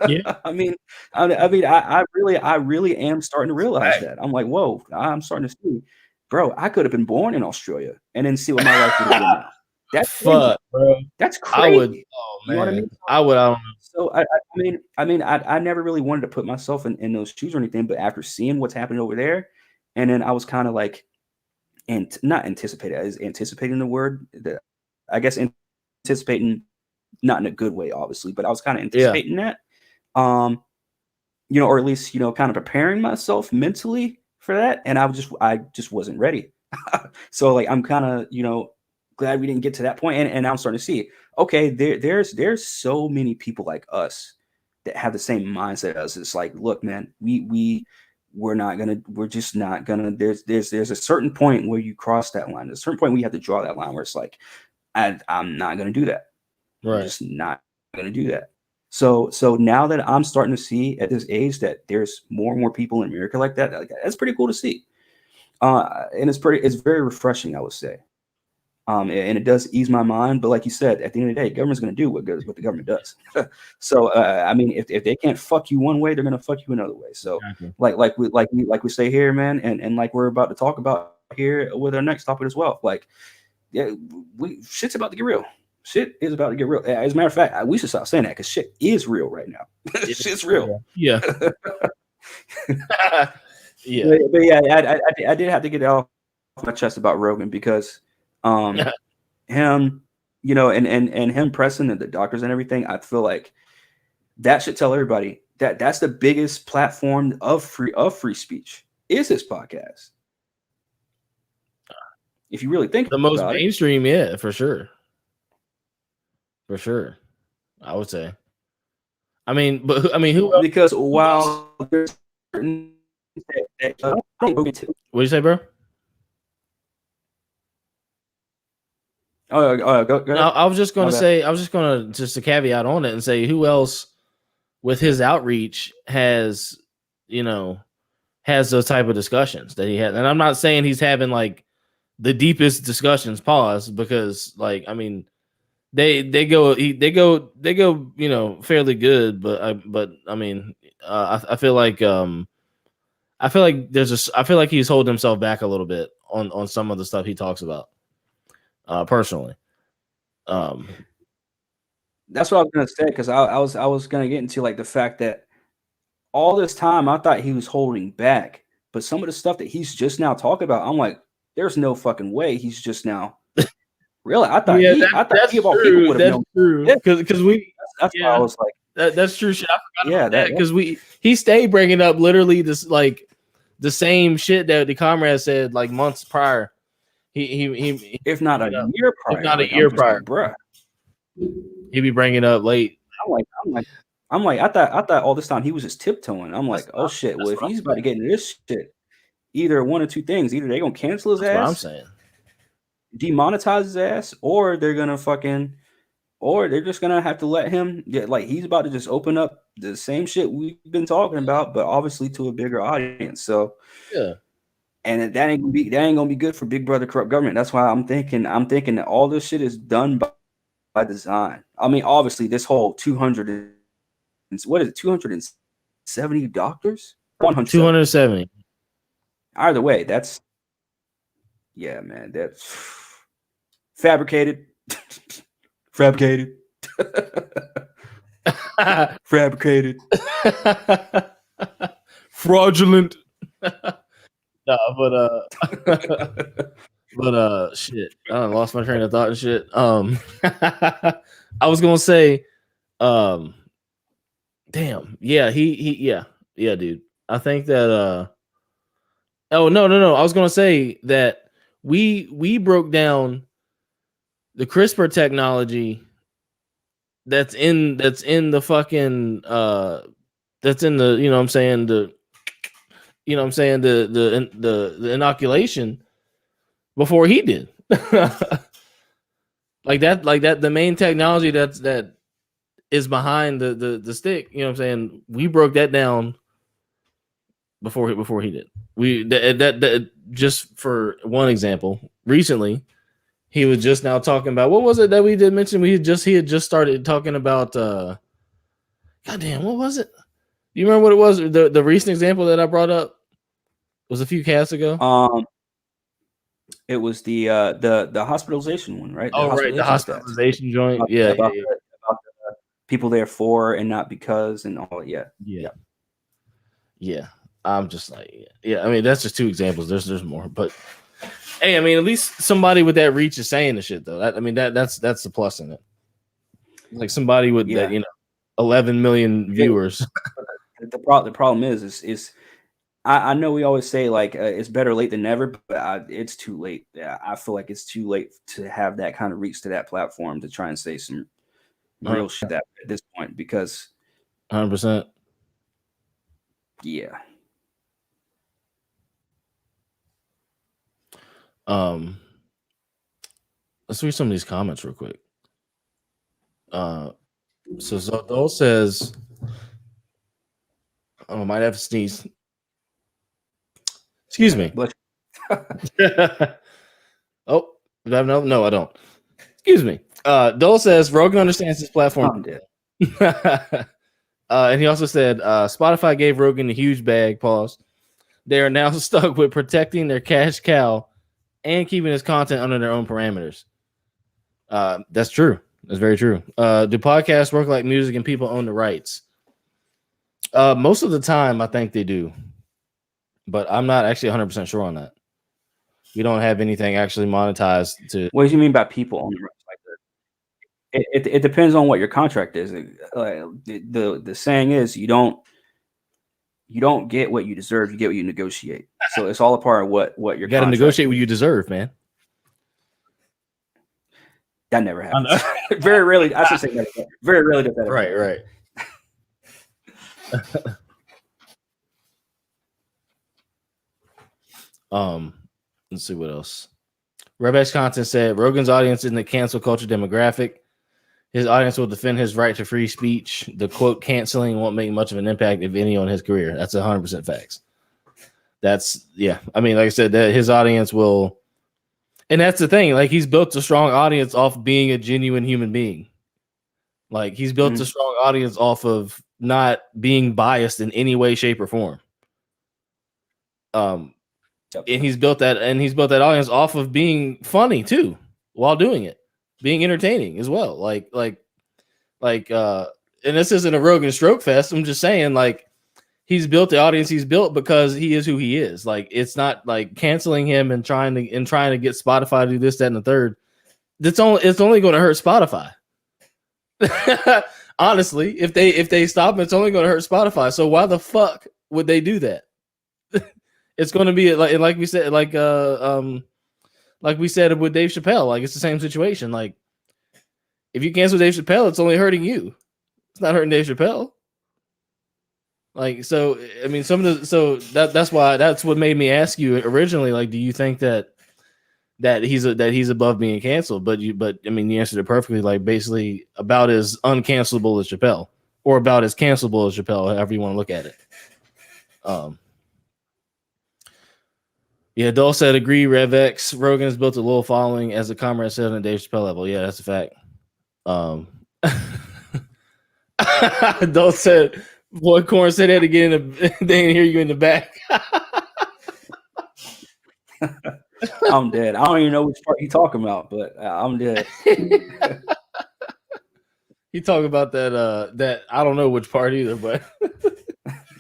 Yeah. I mean, I really am starting to realize that. I'm like, whoa, I'm starting to see, bro, I could have been born in Australia and then see what my life would have been now. That's crazy. Fuck, bro. That's I would. crazy. Oh You know what I man, mean? I would. I don't know. So I never really wanted to put myself in those shoes or anything, but after seeing what's happening over there, and then I was kind of like, and not anticipated, is anticipating the word that I guess anticipating, not in a good way, obviously, but I was kind of Yeah. anticipating that, you know, or at least, you know, kind of preparing myself mentally for that, and I just wasn't ready. So like I'm kind of, you know, glad we didn't get to that point, and now I'm starting to see, okay, there's so many people like us that have the same mindset as us. It's like, look, man, we're just not gonna. There's a certain point where you cross that line. There's a certain point where you have to draw that line where it's like, I'm not gonna do that. I'm Right. just not gonna do that. So now that I'm starting to see at this age that there's more and more people in America like that, that's pretty cool to see. And it's very refreshing, I would say. And it does ease my mind. But like you said, at the end of the day, government's going to do what the government does. So I mean, if they can't fuck you one way, they're going to fuck you another way. So Exactly. like we say here, man, and like we're about to talk about here with our next topic as well. Like, yeah, shit's about to get real. Shit is about to get real. As a matter of fact, we should stop saying that because shit is real right now. Shit's real. Yeah. Yeah. But yeah, I did have to get it off my chest about Rogan because him, you know, and him pressing the doctors and everything, I feel like that should tell everybody that that's the biggest platform of free speech is this podcast. If you really think the most about mainstream, yeah, for sure. For sure. I would say. I mean, who else? Because while there's certain What'd you say, bro? Go ahead. I was just going to say, just a caveat on it and say, who else with his outreach has, you know, has those type of discussions that he had? And I'm not saying he's having like the deepest discussions, pause, because like, I mean, they go, you know, fairly good, but I mean, I feel like I feel like he's holding himself back a little bit on some of the stuff he talks about. Personally, that's what I was gonna say, because I was gonna get into like the fact that all this time I thought he was holding back, but some of the stuff that he's just now talking about, I'm like, there's no fucking way he's just now. Really, I thought he of all people would have known. True. Because that's why I was like, that's true shit. I forgot about that because yeah. he stayed bringing up literally this like the same shit that the comrade said like months prior. He if not a year prior, if not a year prior, bruh. He'd be bringing up late. I'm like, I thought all this time he was just tiptoeing. I'm like, oh shit. Well, if he's about to get into this shit, either one of two things: either they're gonna cancel his ass, what I'm saying, demonetize his ass, or they're just gonna have to let him get, like, he's about to just open up the same shit we've been talking about, but obviously to a bigger audience. So yeah. And that ain't gonna be good for Big Brother corrupt government. That's why I'm thinking that all this shit is done by design. I mean, obviously, this whole 270 doctors? 270. Either way, that's man, that's fabricated. Fabricated. Fraudulent. No, but shit. I lost my train of thought and shit. I was gonna say, damn, yeah, yeah, dude. I think that oh no. I was gonna say that we broke down the CRISPR technology that's in the fucking that's in the, you know what I'm saying, the inoculation before he did. like that the main technology that is behind the stick, you know what I'm saying, we broke that down before he did. We that just for one example, recently he was just now talking about, what was it that we did mention? He had just started talking about goddamn, what was it? You remember what it was? The recent example that I brought up was a few casts ago. It was the hospitalization one, right? The hospitalization joint. About the people there for and not because and all. Yeah. I'm just like, I mean, that's just two examples. There's more, but hey, I mean, at least somebody with that reach is saying the shit though. That's the plus in it. Like somebody with that, 11 million viewers. The problem is I know we always say like it's better late than never, but it's too late. I feel like it's too late to have that kind of reach to that platform to try and say some real shit at this point because 100%. Yeah. Let's read some of these comments real quick. So Zadol says, "Oh, I might have to sneeze. Excuse me." Oh, no, I don't. Excuse me. Dole says Rogan understands his platform. And he also said Spotify gave Rogan a huge bag. Pause. They are now stuck with protecting their cash cow and keeping his content under their own parameters. That's true. That's very true. Do podcasts work like music and people own the rights? Most of the time, I think they do. But I'm not actually 100% sure on that. We don't have anything actually monetized to. What do you mean by people own the rights? Like it depends on what your contract is. The saying is you don't get what you deserve. You get what you negotiate. So it's all a part of what your. You got to negotiate what you deserve, man. That never happens. Very rarely. I should say that. Very rarely does that happen. Right. Let's see what else. Rebex Content said Rogan's audience isn't the cancel culture demographic. His audience will defend his right to free speech. The quote canceling won't make much of an impact, if any, on his career. That's 100% facts. I mean, like I said, that his audience will, and that's the thing. Like he's built a strong audience off being a genuine human being. Like he's built a strong audience off of not being biased in any way, shape, or form. And he's built that audience off of being funny too, while doing it, being entertaining as well. Like, and this isn't a Rogan stroke fest. I'm just saying, like, he's built the audience he's built because he is who he is. Like, it's not like canceling him and trying to get Spotify to do this, that, and the third. It's only going to hurt Spotify. Honestly, if they stop, it's only going to hurt Spotify. So why the fuck would they do that? It's going to be like we said, like we said with Dave Chappelle. Like it's the same situation. Like if you cancel Dave Chappelle, it's only hurting you. It's not hurting Dave Chappelle. Like so, I mean, that's why that's what made me ask you originally. Like, do you think that he's above being canceled? But I mean, you answered it perfectly. Like basically about as uncancelable as Chappelle, or about as cancelable as Chappelle, however you want to look at it. Yeah, Dole said, agree, RevX. Rogan has built a loyal following, as the comrade said, on the Dave Chappelle level. Yeah, that's a fact. Dole said, boy, Corn said that again. They didn't hear you in the back. I'm dead. I don't even know which part he's talking about, but I'm dead. He talking about that I don't know which part either, but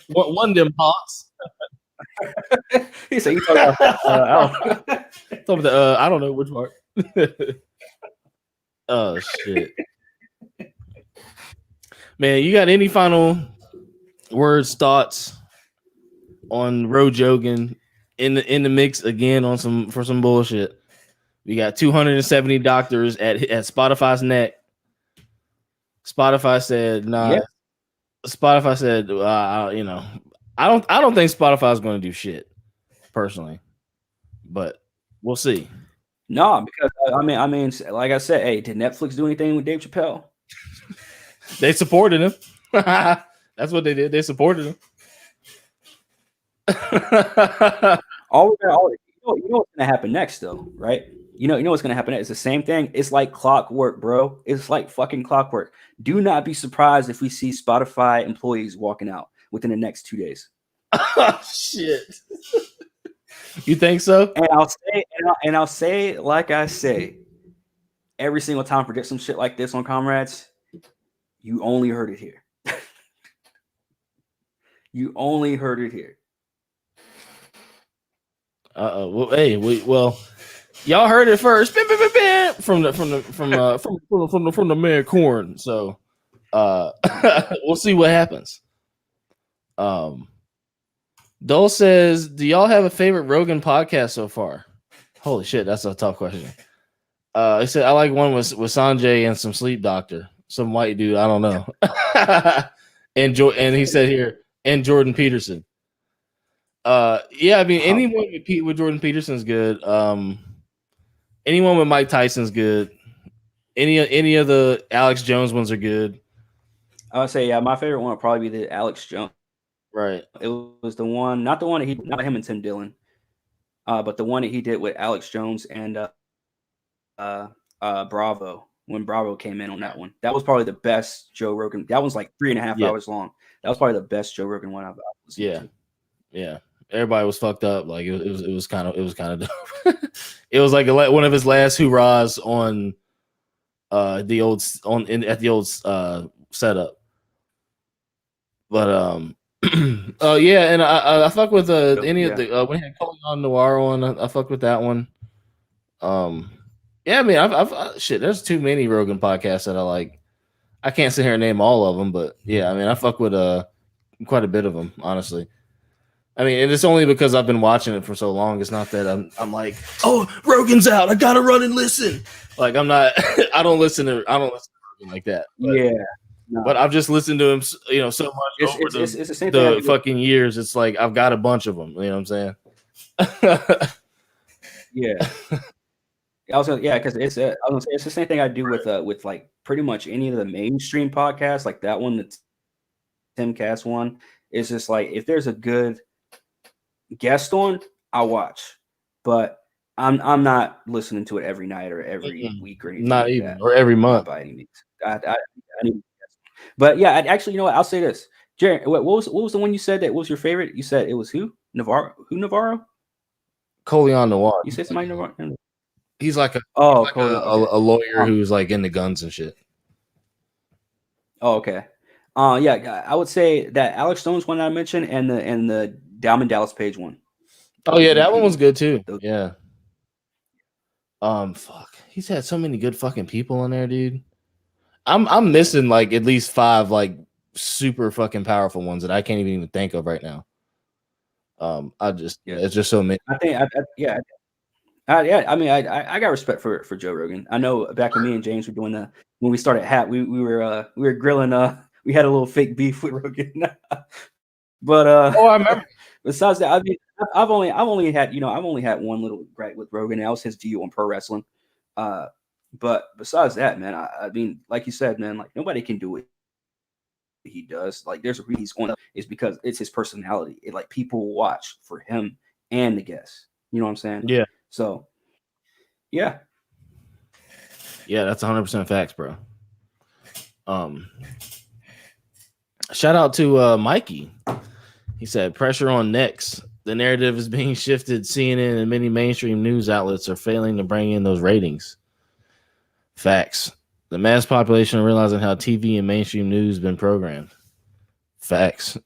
one of them pops. He said, "You talking about I don't know which part." Oh shit, man! You got any final words, thoughts on Rogan in the mix again for some bullshit? We got 270 doctors at Spotify's neck. Spotify said, "Nah." Yeah. Spotify said, I don't think Spotify is going to do shit, personally, but we'll see. No, because I mean, like I said, hey, did Netflix do anything with Dave Chappelle? They supported him. That's what they did. They supported him. You know what's going to happen next, though, right? You know what's gonna happen? It's the same thing. It's like clockwork, bro. It's like fucking clockwork. Do not be surprised if we see Spotify employees walking out within the next 2 days. Oh shit! You think so? And I'll say, like I say, every single time I predict some shit like this on Comrades, you only heard it here. You only heard it here. Well, hey, y'all heard it first from the man Corn. So, we'll see what happens. Dole says, "Do y'all have a favorite Rogan podcast so far?" Holy shit, that's a tough question. He said, "I like one with Sanjay and some sleep doctor, some white dude. I don't know." and he said here, and Jordan Peterson. Yeah, I mean, anyone with Jordan Peterson's good. Anyone with Mike Tyson's good. Any of the Alex Jones ones are good. I would say, yeah, my favorite one would probably be the Alex Jones. Right. It was the one, not the one that not him and Tim Dillon, but the one that he did with Alex Jones and Bravo, when Bravo came in on that one. That was probably the best Joe Rogan. That was like 3.5 hours long. That was probably the best Joe Rogan one I've listened to. Yeah. Everybody was fucked up. Like it was kind of dope. It was like one of his last hurrahs on at the old setup. But yeah, and I fuck with any of the when he had Colin Noir on. I fuck with that one. Yeah, I mean, I've shit. There's too many Rogan podcasts that I like. I can't sit here and name all of them, but yeah, I mean, I fuck with quite a bit of them, honestly. I mean, and it's only because I've been watching it for so long. It's not that I'm like, oh, Rogan's out, I gotta run and listen. Like I'm not. I don't listen to Rogan like that. But, yeah, no. But I've just listened to him, so much over the fucking years. It's like I've got a bunch of them. You know what I'm saying? Yeah. Because it's the same thing I do with like pretty much any of the mainstream podcasts, like that one, the Timcast one. It's just like if there's a good guest on, I'll watch, but I'm not listening to it every night or every week or anything. Not like even that. Or every month by any means. I need, but yeah, actually, you know what? I'll say this, Jared. What was the one you said that was your favorite? You said it was who? Navarro? Who Navarro? Colin Noir. You said somebody Navarro. He's like a lawyer who's like into guns and shit. Oh, okay. Yeah, I would say that Alex Jones one I mentioned and the Diamond Dallas Page one. Oh yeah, that one was good too. Yeah. Fuck. He's had so many good fucking people on there, dude. I'm missing like at least 5 like super fucking powerful ones that I can't even think of right now. It's just so many. I think I mean, I got respect for Joe Rogan. I know back when me and James were doing when we started Hat, we were grilling. We had a little fake beef with Rogan. But I remember. Besides that, I mean, I've only had one little gripe with Rogan. And that was his view on pro wrestling. But besides that, man, I mean, like you said, man, like nobody can do it. He does. Like there's a reason he's going up is because it's his personality. Like people watch for him and the guests. You know what I'm saying? Yeah. So, yeah. Yeah, that's 100% facts, bro. Shout out to Mikey. He said, pressure on Next. The narrative is being shifted. CNN and many mainstream news outlets are failing to bring in those ratings. Facts. The mass population are realizing how TV and mainstream news has been programmed. Facts.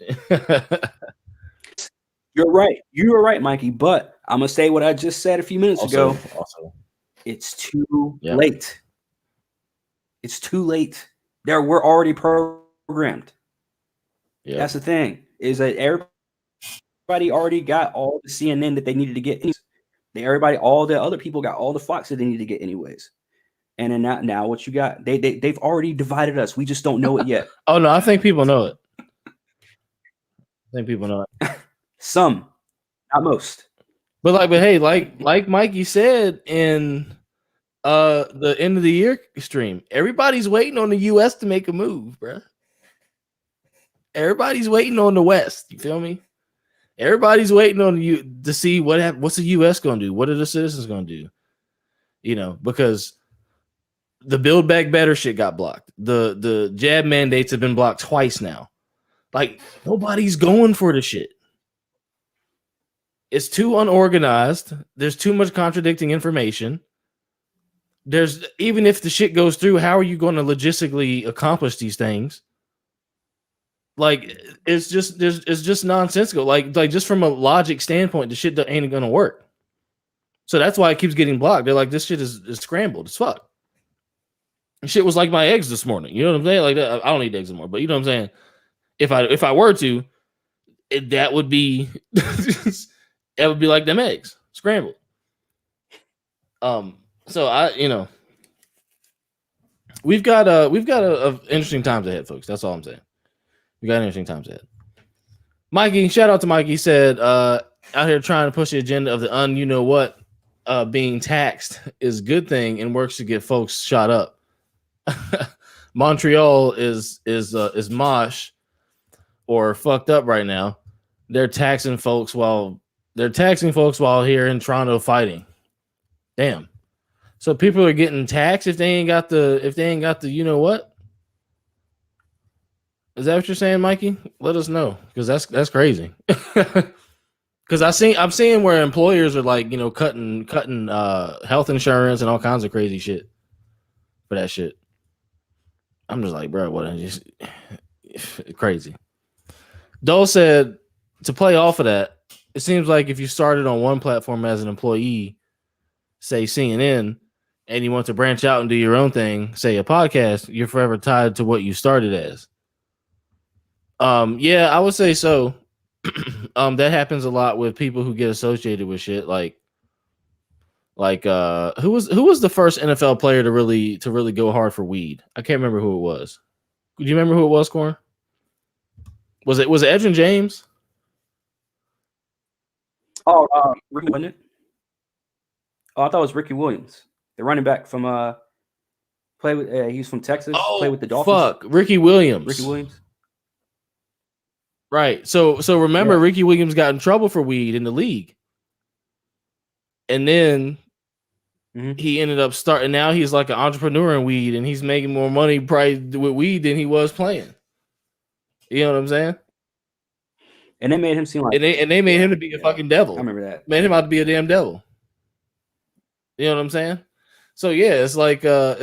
You're right. You were right, Mikey. But I'm going to say what I just said a few minutes ago. It's too late. It's too late. We're already programmed. Yeah. That's the thing, is that everybody already got all the CNN that they needed to get. All the other people got all the Fox that they need to get anyways. And then now what you got? They've already divided us. We just don't know it yet. Oh no, I think people know it. I think people know it. Some, not most. But hey, like Mikey said in the end of the year stream, everybody's waiting on the US to make a move, bro. Everybody's waiting on the West. You feel me? Everybody's waiting on you to see what's the US gonna do. What are the citizens gonna do? because the Build Back Better shit got blocked. The jab mandates have been blocked twice now. Like, nobody's going for the shit. It's too unorganized. There's too much contradicting information. There's, even if the shit goes through, how are you going to logistically accomplish these things? Like, it's just nonsensical. Like just from a logic standpoint, the shit ain't gonna work. So that's why it keeps getting blocked. They're like, this shit is scrambled as fuck. And shit was like my eggs this morning. You know what I'm saying? Like, I don't eat eggs anymore, but you know what I'm saying? If I were to, that would be that would be like them eggs scrambled. So we've got a interesting times ahead, folks. That's all I'm saying. We got interesting times ahead. Mikey, shout out to Mikey. He said, out here trying to push the agenda of the you know what, being taxed is a good thing and works to get folks shot up. Montreal is mosh or fucked up right now. They're taxing folks while here in Toronto fighting. Damn. So people are getting taxed if they ain't got the you know what? Is that what you're saying, Mikey? Let us know, because that's crazy. Because I'm seeing where employers are like, cutting health insurance and all kinds of crazy shit for that shit. I'm just like, bro, what? Just crazy. Dole said, to play off of that, it seems like if you started on one platform as an employee, say CNN, and you want to branch out and do your own thing, say a podcast, you're forever tied to what you started as. Yeah, I would say so. That happens a lot with people who get associated with shit. Like who was the first NFL player to really go hard for weed? I can't remember who it was. Do you remember who it was, Corn? Was it Edgerrin James? Oh, Ricky, wasn't it? Oh, I thought it was Ricky Williams, the running back from he's from Texas. Played with the Dolphins. Fuck, Ricky Williams. Right. So remember, Ricky Williams got in trouble for weed in the league. And then he ended up starting. Now he's like an entrepreneur in weed, and he's making more money probably with weed than he was playing. You know what I'm saying? And they made him seem like, and they made him to be a fucking devil. I remember that. Made him out to be a damn devil. You know what I'm saying? So yeah, it's like I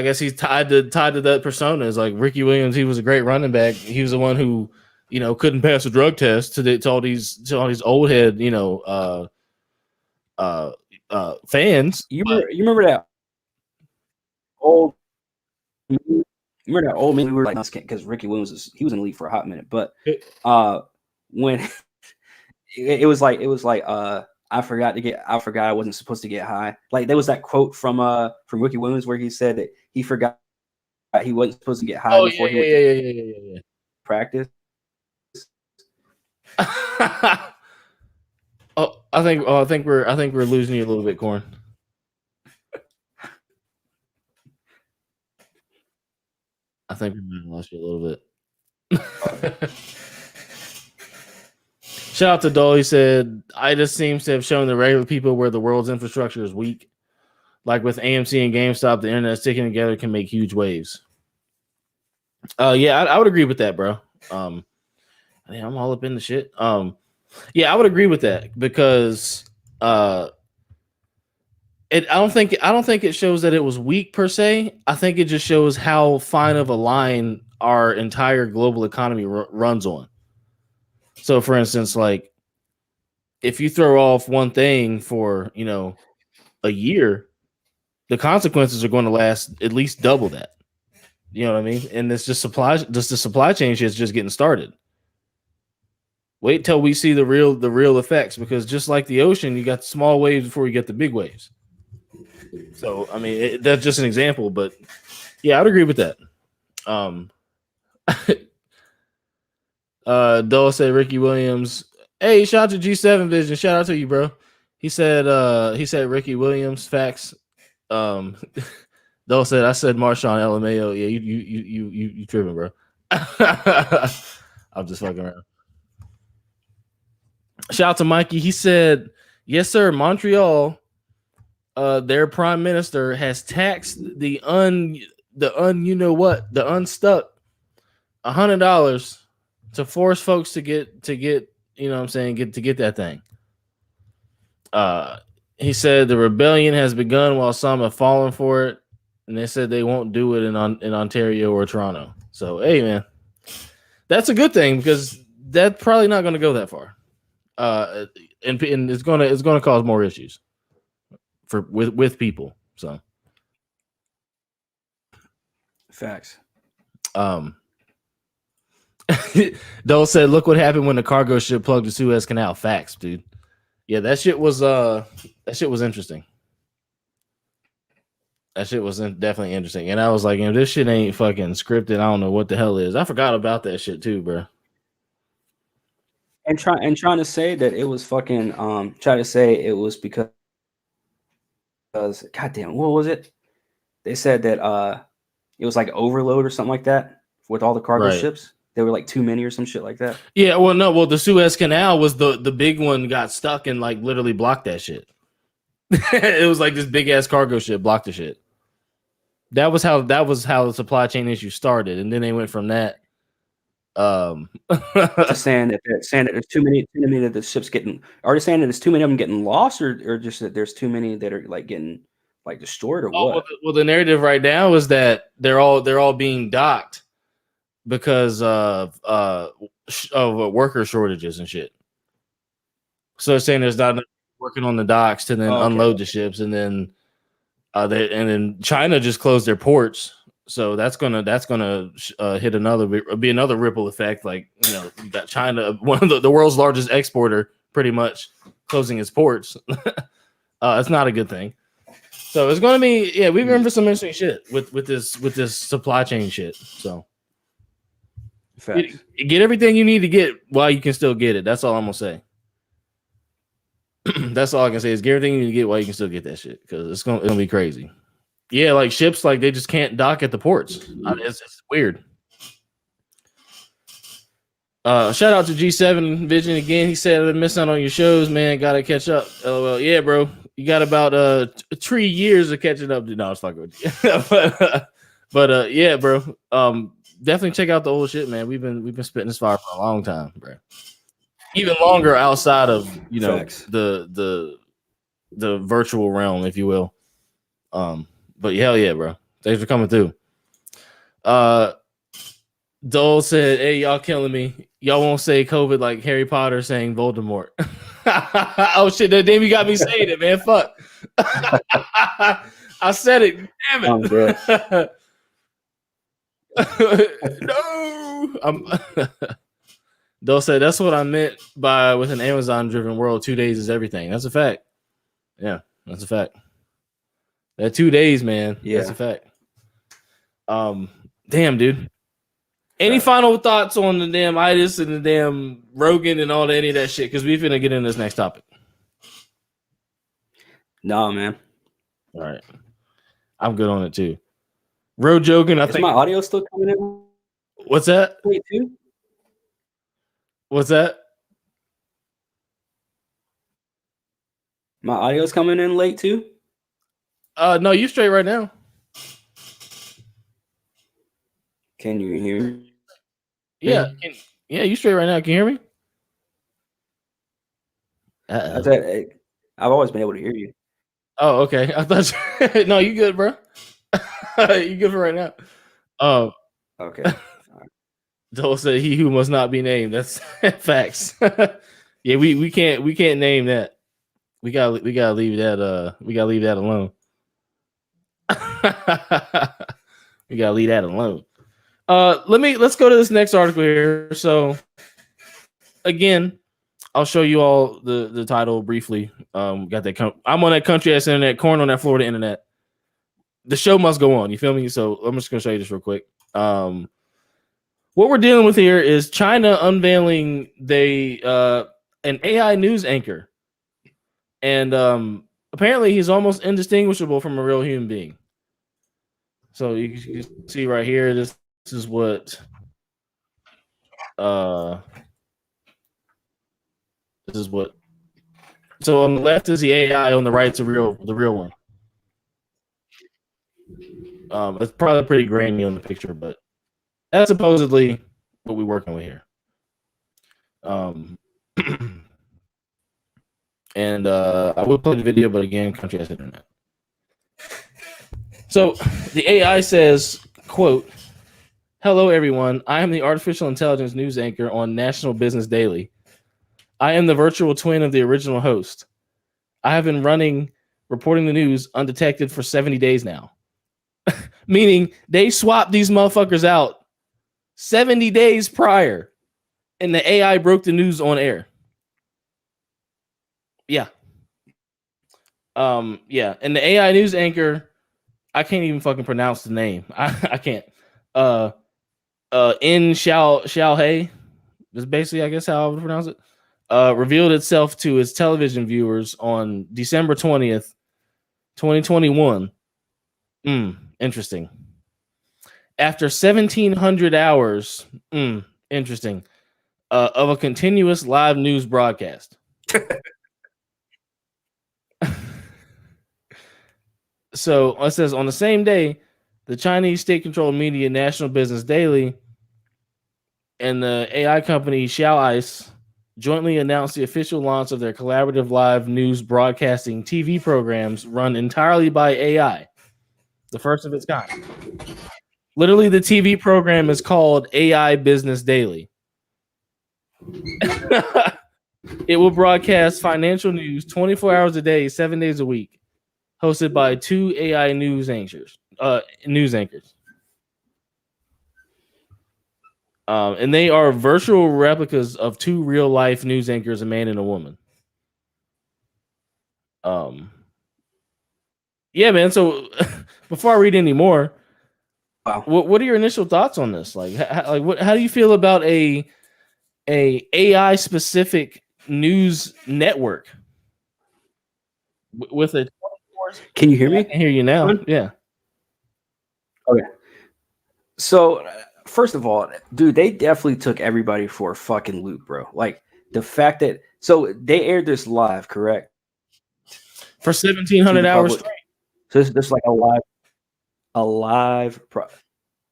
guess he's tied to that persona. It's like Ricky Williams. He was a great running back. He was the one who, couldn't pass a drug test to all these old head, fans. You remember that old? You remember that old man? We were like, because Ricky Williams he was in the league for a hot minute, but when it was like I forgot I wasn't supposed to get high. Like, there was that quote from Ricky Williams where he said that he forgot he wasn't supposed to get high before he went to practice. I think we're losing you a little bit, Corn. I think we might have lost you a little bit. Shout out to Dole. He said, IDA seems to have shown the regular people where the world's infrastructure is weak. Like with AMC and GameStop, the internet sticking together can make huge waves. Yeah, I would agree with that, bro. I'm all up in the shit. Yeah, I would agree with that, because I don't think it shows that it was weak per se. I think it just shows how fine of a line our entire global economy runs on. So, for instance, like, if you throw off one thing for, a year, the consequences are going to last at least double that. You know what I mean? And it's just the supply chain shit is just getting started. Wait till we see the real effects, because just like the ocean, you got small waves before you get the big waves. So, I mean, that's just an example, but yeah, I'd agree with that. Dole said Ricky Williams. Hey, shout out to G7 Vision. Shout out to you, bro. He said Ricky Williams. Facts. Dole said I said Marshawn LMAO. Yeah, you tripping, bro. I'm just fucking around. Shout out to Mikey. He said Yes, sir. Montreal, their prime minister has taxed the unstuck $100 to force folks to get you know what I'm saying, get that thing. He said the rebellion has begun while some have fallen for it, and they said they won't do it in Ontario or Toronto. So hey, man, that's a good thing because that's probably not going to go that far. And it's gonna cause more issues with people. So facts. Dole said, "Look what happened when the cargo ship plugged the Suez Canal." Facts, dude. Yeah, that shit was interesting. That shit was definitely interesting, and I was like, this shit ain't fucking scripted. I don't know what the hell it is. I forgot about that shit too, bro. And trying to say that it was fucking try to say it was because goddamn, what was it? They said that it was like overload or something like that with all the cargo ships. They were like too many or some shit like that. Yeah, well, the Suez Canal was the big one got stuck and like literally blocked that shit. It was like this big ass cargo ship blocked the shit. That was how the supply chain issue started, and then they went from that. To saying that there's too many of the ships getting. Are they saying that there's too many of them getting lost, or just that there's too many that are like getting like destroyed, or what? Well, the narrative right now is that they're all being docked because of worker shortages and shit. So they're saying there's not enough working on the docks to then unload the ships, and then China just closed their ports, so that's gonna hit another ripple effect. Like, you got China, one of the world's largest exporter, pretty much closing its ports. It's not a good thing. So it's gonna be we're in for some interesting shit with this supply chain shit. So get everything you need to get while you can still get it. That's all I'm gonna say. That's all I can say is get everything you need to get while you can still get that shit, because it's gonna be crazy. Yeah, like ships, like they just can't dock at the ports. It's weird. Shout out to G7 Vision again. He said, "I missed out on your shows, man. Gotta catch up." LOL. Yeah, bro. You got about 3 years of catching up. No, it's fucking with you. but yeah, bro. Definitely check out the old shit, man. We've been spitting this fire for a long time, bro. Even longer outside of the virtual realm, if you will. But hell yeah, bro. Thanks for coming through. Dole said, "Hey, y'all killing me. Y'all won't say COVID like Harry Potter saying Voldemort." Oh shit, that damn, you got me saying it, man. Fuck. I said it. Damn it. No. Dole said, "That's what I meant by with an Amazon-driven world, 2 days is everything." That's a fact. Yeah, that's a fact. That 2 days, man. Yeah. That's a fact. Damn, dude. Any final thoughts on the damn itis and the damn Rogan and all any of that shit? Because we finna get in this next topic. No, man. All right. I'm good on it too. Road joking. I think my audio still coming in. What's that? Wait, too? What's that? My audio's coming in late too? No, you straight right now. Can you hear me? Yeah. You straight right now. Can you hear me? I've always been able to hear you. Oh, okay. I thought no, you good, bro. You good for right now. Okay. Dole said, "He who must not be named." That's facts. Yeah, we can't name that. We gotta leave that alone. We gotta leave that alone. Let's go to this next article here. So again, I'll show you all the title briefly. Got that. I'm on that country ass internet, corn on that Florida internet. The show must go on. You feel me? So I'm just gonna show you this real quick. What we're dealing with here is China unveiling an AI news anchor, and apparently he's almost indistinguishable from a real human being. So you can see right here. This is what So on the left is the AI, on the right's the real one. It's probably pretty grainy on the picture, but that's supposedly what we're working with here. And I would play the video, but again, country has internet. So the AI says, quote, "Hello, everyone. I am the artificial intelligence news anchor on National Business Daily. I am the virtual twin of the original host. I have been reporting the news undetected for 70 days now." Meaning they swapped these motherfuckers out 70 days prior, and the AI broke the news on air. Yeah. Yeah. And the AI news anchor, I can't even fucking pronounce the name. I can't. In Xiao He, is basically, I guess, how I would pronounce it. Revealed itself to its television viewers on December 20th, 2021. Interesting. After 1,700 hours, interesting, of a continuous live news broadcast. So it says, on the same day, the Chinese state-controlled media National Business Daily and the AI company Xiao Ice jointly announced the official launch of their collaborative live news broadcasting TV programs run entirely by AI, the first of its kind. Literally, the TV program is called AI Business Daily. It will broadcast financial news 24 hours a day, 7 days a week, hosted by 2 AI news anchors. And they are virtual replicas of 2 real-life news anchors, a man and a woman. Yeah, man. So before I read any more, wow, what are your initial thoughts on this? Like, how do you feel about a AI specific news network with a? Can you hear me? I can hear you now. Yeah. Okay. So first of all, dude, they definitely took everybody for a fucking loop, bro. Like the fact that they aired this live, correct? For 1,700 hours straight. So this is like a live.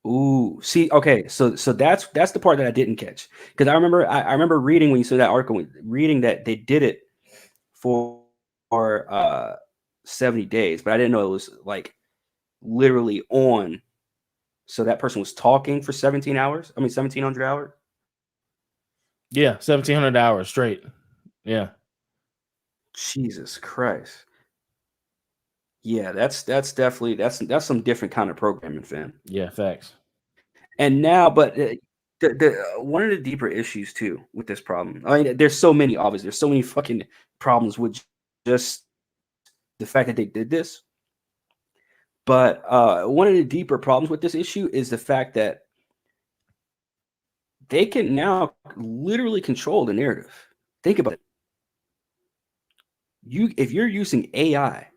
Ooh, see, okay, so that's the part that I didn't catch, because I remember reading when you said that article, reading that they did it for 70 days, but I didn't know it was like literally on. So that person was talking for 17 hours. I mean, 1,700 hours. Yeah, 1,700 hours straight. Yeah. Jesus Christ. Yeah, that's definitely that's some different kind of programming, fam. Yeah, facts. And now, but the one of the deeper issues too with this problem, I mean, there's so many, obviously, there's so many fucking problems with just the fact that they did this. But one of the deeper problems with this issue is the fact that they can now literally control the narrative. Think about it. If you're using AI,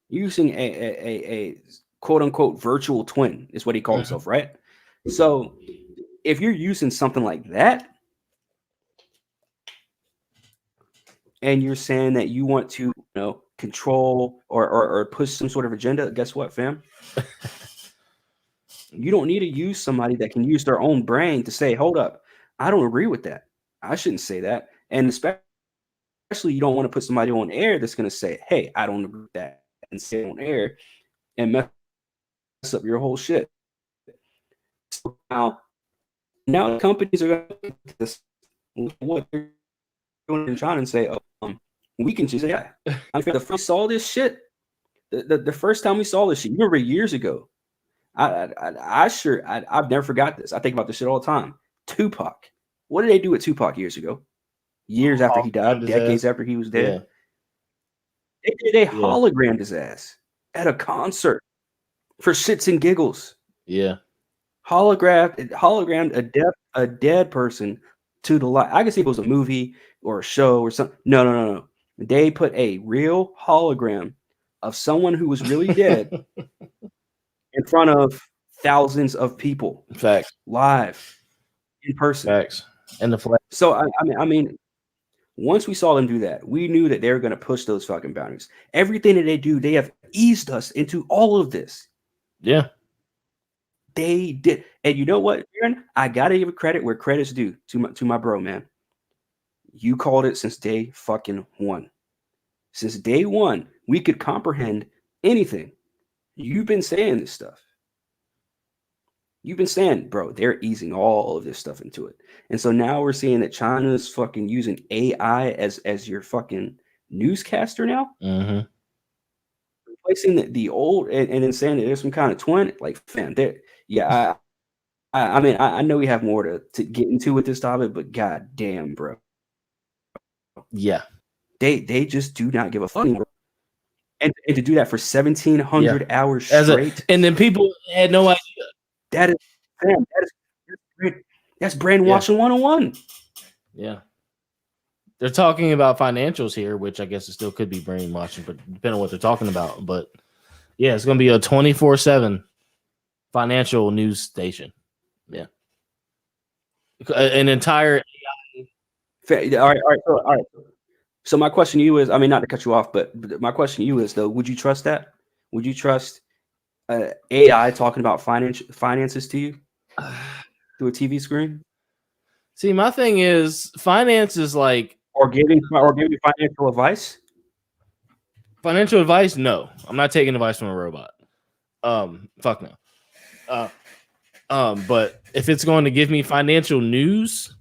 using a quote unquote virtual twin is what he called himself, right? So if you're using something like that, and you're saying that you want to, control or push some sort of agenda, guess what, fam? You don't need to use somebody that can use their own brain to say, hold up, I don't agree with that. I shouldn't say that. And especially you don't want to put somebody on air that's going to say, hey, I don't agree with that, and say it on air and mess up your whole shit. So now companies are going to this, what they're doing in China and say, we can just say, I mean, the first saw this shit, the first time we saw this shit, you remember years ago, I've never forgot this. I think about this shit all the time. Tupac. What did they do with Tupac years ago? Years after he died, decades after he was dead. Yeah. They hologrammed his ass at a concert for shits and giggles. Yeah. Hologrammed a dead person to the light. I can see if it was a movie or a show or something. No. They put a real hologram of someone who was really dead in front of thousands of people. Facts. Live in person. Facts. And the flag. So I mean, Once we saw them do that, we knew that they were going to push those fucking boundaries. Everything that they do, they have eased us into all of this. Yeah. They did. And you know what, Aaron? I got to give credit where credit's due to my bro, man. You called it since day fucking one. Since day one, we could comprehend anything. You've been saying this stuff. You've been saying, bro, they're easing all of this stuff into it. And so now we're seeing that China's fucking using AI as your fucking newscaster now. Mm-hmm. Replacing the old and then saying that there's some kind of twin. Like, fam, yeah, I mean, I know we have more to get into with this topic, but god damn, bro. Yeah. They just do not give a fuck anymore. And to do that for 1,700 hours straight. And then people had no idea. That is, fam, that's brainwashing 101. Yeah. They're talking about financials here, which I guess it still could be brainwashing, but depending on what they're talking about. But yeah, it's going to be a 24/7 financial news station. Yeah. An entire AI. All right. So my question to you is, I mean, not to cut you off, but my question to you is, though, would you trust that? Would you trust AI talking about finances to you through a TV screen? See, my thing is, finance is like, or giving financial advice. Financial advice? No, I'm not taking advice from a robot. Fuck no. But if it's going to give me financial news,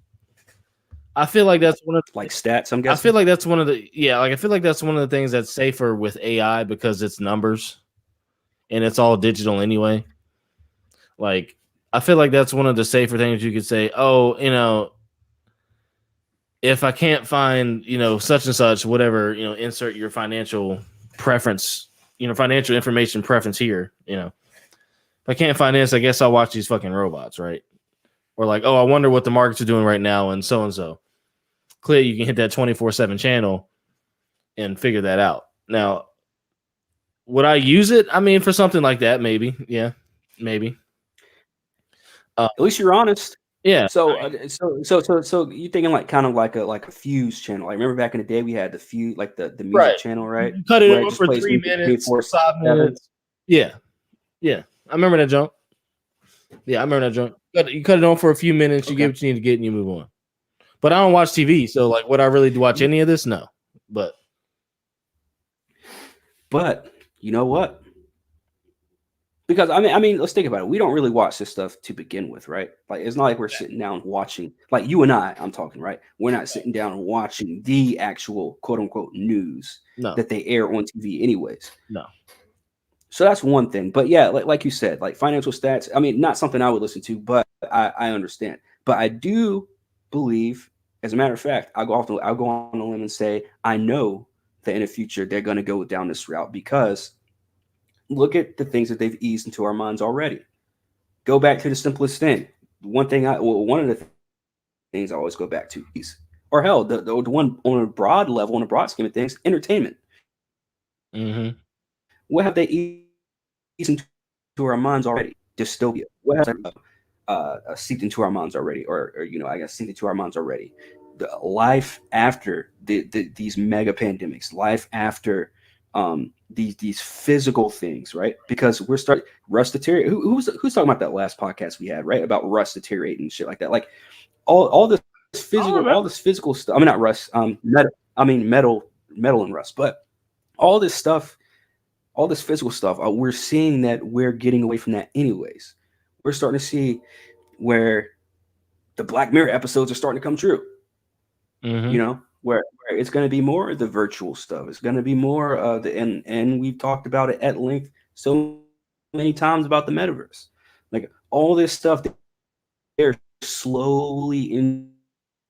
I feel like that's one of the, like stats. I'm guessing. I feel like that's one of the I feel like that's one of the things that's safer with AI because it's numbers, and it's all digital anyway. Like, I feel like that's one of the safer things you could say. Oh, if I can't find, such and such, whatever, insert your financial preference, financial information preference here, If I can't find this, I guess I'll watch these fucking robots, right? Or like, oh, I wonder what the markets are doing right now and so. Clearly, you can hit that 24/7 channel and figure that out. Now, would I use it? I mean, for something like that, maybe. Yeah, maybe. At least you're honest. Yeah. So you thinking like kind of like a Fuse channel? Like, remember back in the day we had the Fuse, like the music channel, right? You cut it on for 3 minutes, 5 minutes. Yeah. I remember that jump. Yeah, I remember that jump. You cut it on for a few minutes, you get what you need to get, and you move on. But I don't watch TV, so like, would I really watch any of this? No. But you know what? Because I mean, let's think about it. We don't really watch this stuff to begin with, right? Like, it's not like we're sitting down watching, like you and I'm talking, right? We're not sitting down and watching the actual quote unquote news that they air on TV anyways. No. So that's one thing. But yeah, like you said, like financial stats, I mean, not something I would listen to, but I understand. But I do believe, as a matter of fact, I'll go on a limb and say, I know that in the future they're going to go down this route because look at the things that they've eased into our minds already. Go back to the simplest thing. One of the things I always go back to is, or hell, the one on a broad level, on a broad scheme of things, entertainment. Mm-hmm. What have they eased into our minds already? Dystopia. What has seeped into our minds already, or I guess seeped into our minds already? The life after these mega pandemics, life after these physical things, right? Because we're starting rust deteriorate. Who's talking about that last podcast we had, right? About rust deteriorating and shit like that. Like all this physical stuff. I mean, not rust. Metal. I mean metal and rust. But all this stuff, all this physical stuff, we're seeing that we're getting away from that anyways. We're starting to see where the Black Mirror episodes are starting to come true. Mm-hmm. Where it's going to be more of the virtual stuff. It's going to be more of and we've talked about it at length so many times about the metaverse. Like all this stuff that they're slowly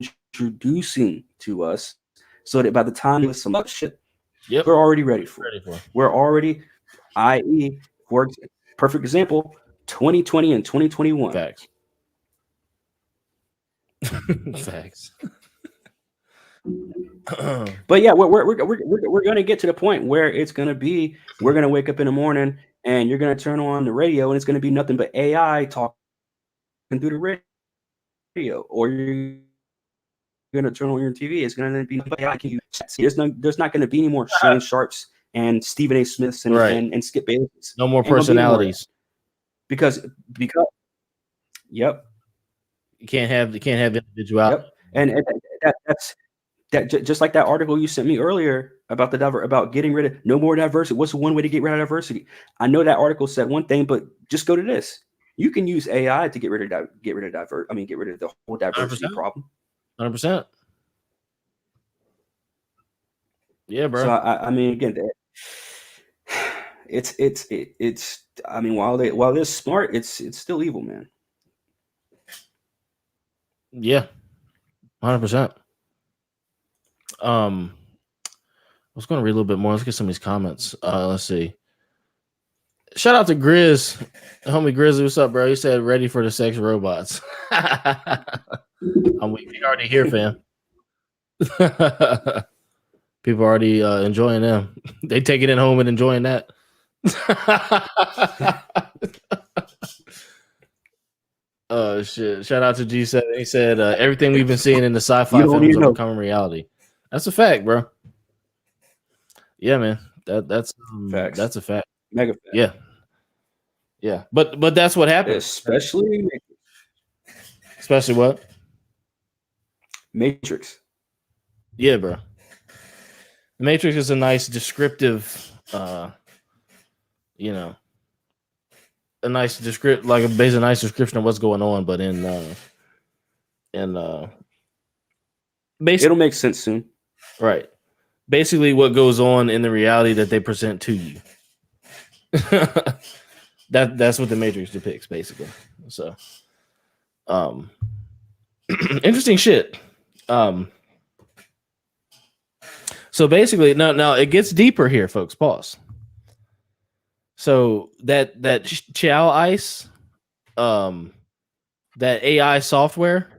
introducing to us so that by the time with some shit, we're already ready for it. We're already, i.e., for perfect example, 2020 and 2021. Facts. Facts. But yeah, we're gonna get to the point where it's gonna be, we're gonna wake up in the morning and you're gonna turn on the radio and it's gonna be nothing but AI talking through the radio, or you're going to turn on your TV, it's going to be there's not going to be any more Shannon Sharps and Stephen A. Smiths and Skip Bayless. No more personalities. Because yep. You can't have individuality. Yep. And that's just like that article you sent me earlier about about getting rid of no more diversity. What's one way to get rid of diversity? I know that article said one thing, but just go to this. You can use AI to get rid of the whole diversity 100%. problem. 100%. Yeah, bro. So I mean, again, it's. I mean, while they're smart, it's still evil, man. Yeah, 100%. I was going to read a little bit more. Let's get some of these comments. Let's see. Shout out to Grizz, homie Grizzly. What's up, bro? He said ready for the sex robots. I'm weak. You're already here, fam. People are already enjoying them. They take it in home and enjoying that. Oh shit! Shout out to G7. He said everything we've been seeing in the sci-fi films are becoming reality. That's a fact, bro. Yeah, man. That's a fact. Mega fact. Yeah. But that's what happens. Especially what? Matrix. Yeah, bro. The Matrix is a nice descriptive, a nice description of what's going on, but basically it'll make sense soon. Right. Basically what goes on in the reality that they present to you. That's what the Matrix depicts, basically. So interesting shit. So basically, now it gets deeper here, folks. Pause. So that Chow Ice, that AI software,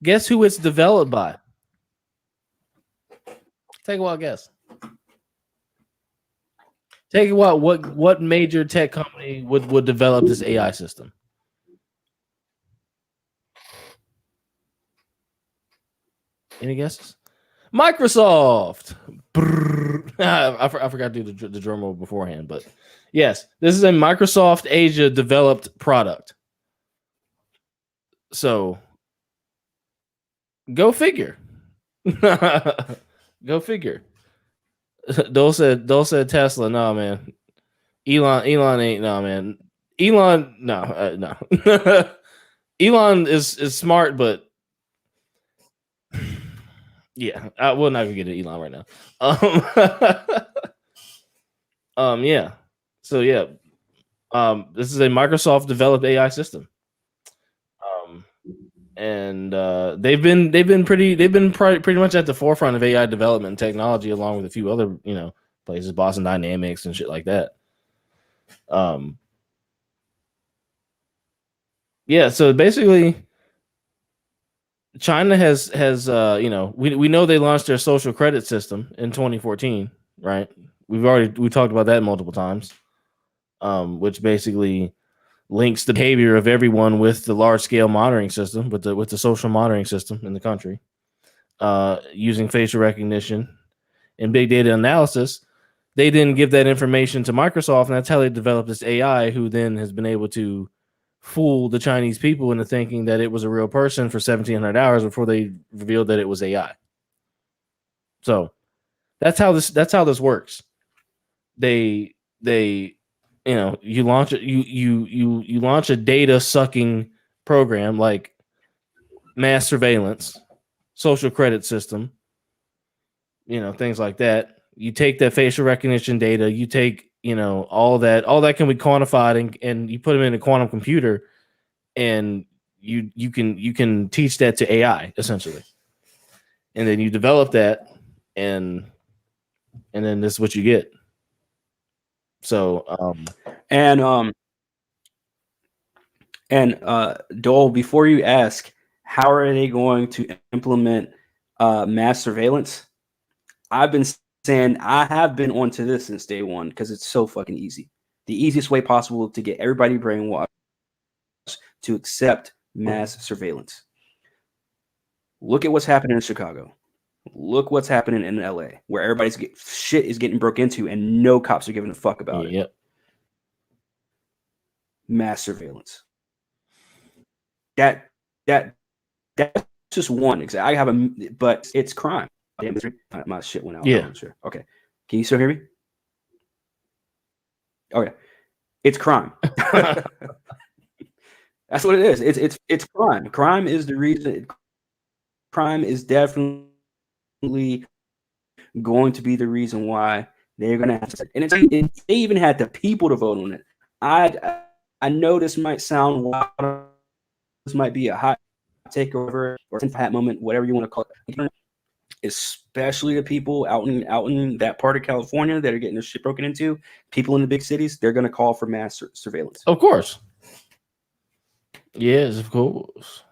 guess who it's developed by? Take a wild guess. Take a wild. What major tech company would develop this AI system? Any guesses? Microsoft. I forgot to do the drum roll beforehand, but yes, this is a Microsoft Asia developed product. So go figure. Go figure. Dole said Tesla. No, man. Elon ain't. No, man. Elon. No. Elon is smart, but yeah, we're not gonna get to Elon right now. Yeah. So yeah, this is a Microsoft developed AI system. And they've been pretty much at the forefront of AI development and technology, along with a few other places, Boston Dynamics and shit like that. Yeah. So basically, China has we know they launched their social credit system in 2014, right? We talked about that multiple times, which basically links the behavior of everyone with the large scale monitoring system, with the social monitoring system in the country, using facial recognition and big data analysis. They didn't give that information to Microsoft, and that's how they developed this AI, who then has been able to fool the Chinese people into thinking that it was a real person for 1,700 hours before they revealed that it was AI. So that's how this works. They you launch you launch a data sucking program like mass surveillance, social credit system, things like that. You take that facial recognition data, you take all that can be quantified and you put them in a quantum computer, and you can teach that to AI essentially, and then you develop that, and then this is what you get. So Dole, before you ask, how are they going to implement mass surveillance? I've been saying I have been onto this since day one because it's so fucking easy. The easiest way possible to get everybody brainwashed to accept mass surveillance. Look at what's happening in Chicago. Look what's happening in LA, where everybody's shit is getting broke into and no cops are giving a fuck about it. Yep. Mass surveillance. That's just one example. But it's crime. My shit went out. Yeah. Sure. Okay. Can you still hear me? Okay. It's crime. That's what it is. It's crime. Crime is the reason. Crime is definitely going to be the reason why they're going to have to. And they even had the people to vote on it. I know this might sound wild. This might be a hot take or hat moment, whatever you want to call it. Especially the people out in that part of California that are getting their shit broken into. People in the big cities, they're going to call for mass surveillance. Of course. Yes, of course.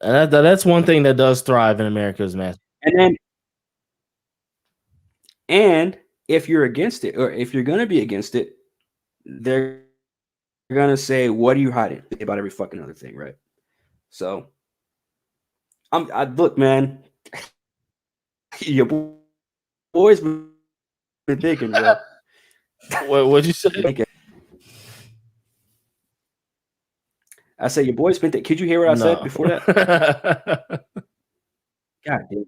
And that's one thing that does thrive in America is mass. And if you're against it, or if you're going to be against it, they're going to say, what are you hiding about every fucking other thing, right? So, look, man, your boy's been thinking, bro. What'd you say? I said, your boy's been thinking. Could you hear what I said before that? God damn.